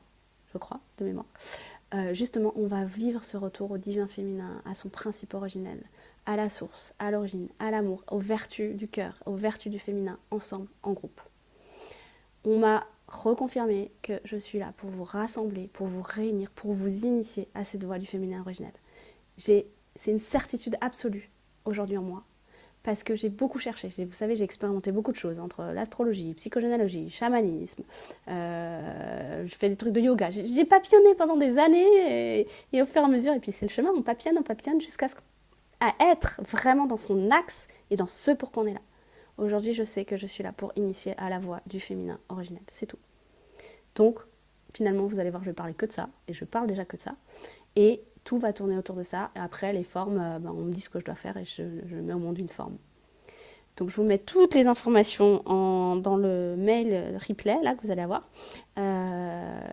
S1: je crois, de mémoire. Justement, on va vivre ce retour au divin féminin, à son principe originel, à la source, à l'origine, à l'amour, aux vertus du cœur, aux vertus du féminin, ensemble, en groupe. On m'a reconfirmé que je suis là pour vous rassembler, pour vous réunir, pour vous initier à cette voie du féminin originel. C'est une certitude absolue aujourd'hui en moi. Parce que j'ai beaucoup cherché. Vous savez, j'ai expérimenté beaucoup de choses entre l'astrologie, psychogénéalogie, chamanisme. Je fais des trucs de yoga. J'ai papillonné pendant des années et au fur et à mesure, et puis c'est le chemin, on papillonne jusqu'à être vraiment dans son axe et dans ce pour qu'on est là. Aujourd'hui, je sais que je suis là pour initier à la voie du féminin originel. C'est tout. Donc, finalement, vous allez voir, je vais parler que de ça. Et je parle déjà que de ça. Et tout va tourner autour de ça. Et après, les formes, on me dit ce que je dois faire et je mets au monde une forme. Donc, je vous mets toutes les informations dans le mail replay là, que vous allez avoir.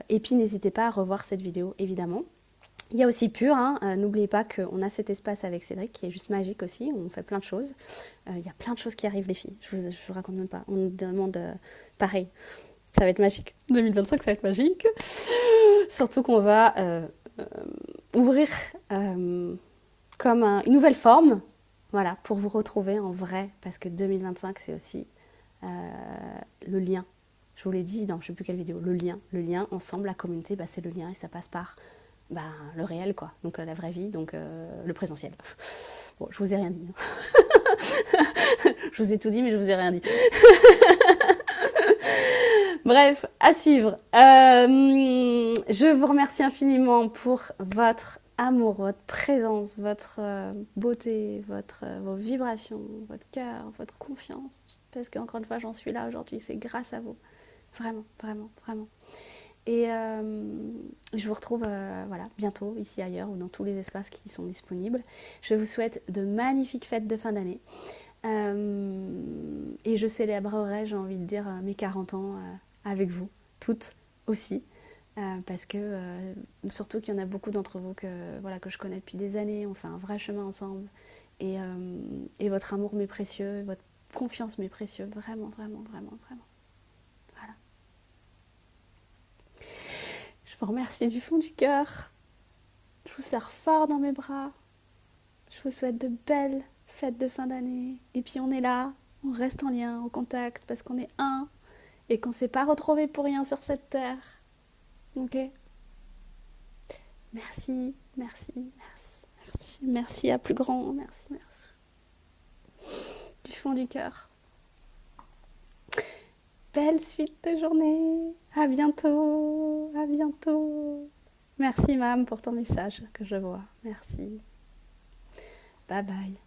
S1: Et puis, n'hésitez pas à revoir cette vidéo, évidemment. Il y a aussi Pure, n'oubliez pas qu'on a cet espace avec Cédric qui est juste magique aussi, on fait plein de choses. Il y a plein de choses qui arrivent les filles, je vous raconte même pas. On nous demande pareil, ça va être magique. 2025 ça va être magique. Surtout qu'on va ouvrir comme une nouvelle forme, voilà, pour vous retrouver en vrai, parce que 2025 c'est aussi le lien. Je vous l'ai dit dans je ne sais plus quelle vidéo, le lien ensemble, la communauté, c'est le lien et ça passe par le réel, quoi. Donc la vraie vie, donc le présentiel. Bon, je vous ai rien dit. Je vous ai tout dit, mais je vous ai rien dit. Bref, à suivre. Je vous remercie infiniment pour votre amour, votre présence, votre beauté, vos vibrations, votre cœur, votre confiance. Parce qu'encore une fois, j'en suis là aujourd'hui. C'est grâce à vous. Vraiment, vraiment, vraiment. Et je vous retrouve bientôt, ici, ailleurs, ou dans tous les espaces qui sont disponibles. Je vous souhaite de magnifiques fêtes de fin d'année. Et je célébrerai, j'ai envie de dire, mes 40 ans avec vous, toutes aussi. Parce que, surtout qu'il y en a beaucoup d'entre vous que je connais depuis des années. On fait un vrai chemin ensemble. Et votre amour m'est précieux, votre confiance m'est précieux. Vraiment, vraiment, vraiment, vraiment. Je vous remercie du fond du cœur. Je vous serre fort dans mes bras. Je vous souhaite de belles fêtes de fin d'année. Et puis on est là, on reste en lien, en contact, parce qu'on est un et qu'on ne s'est pas retrouvé pour rien sur cette terre. Ok ? Merci, merci, merci, merci. Merci à plus grand. Merci, merci. Du fond du cœur. Belle suite de journée. À bientôt. À bientôt. Merci, Mam, pour ton message que je vois. Merci. Bye bye.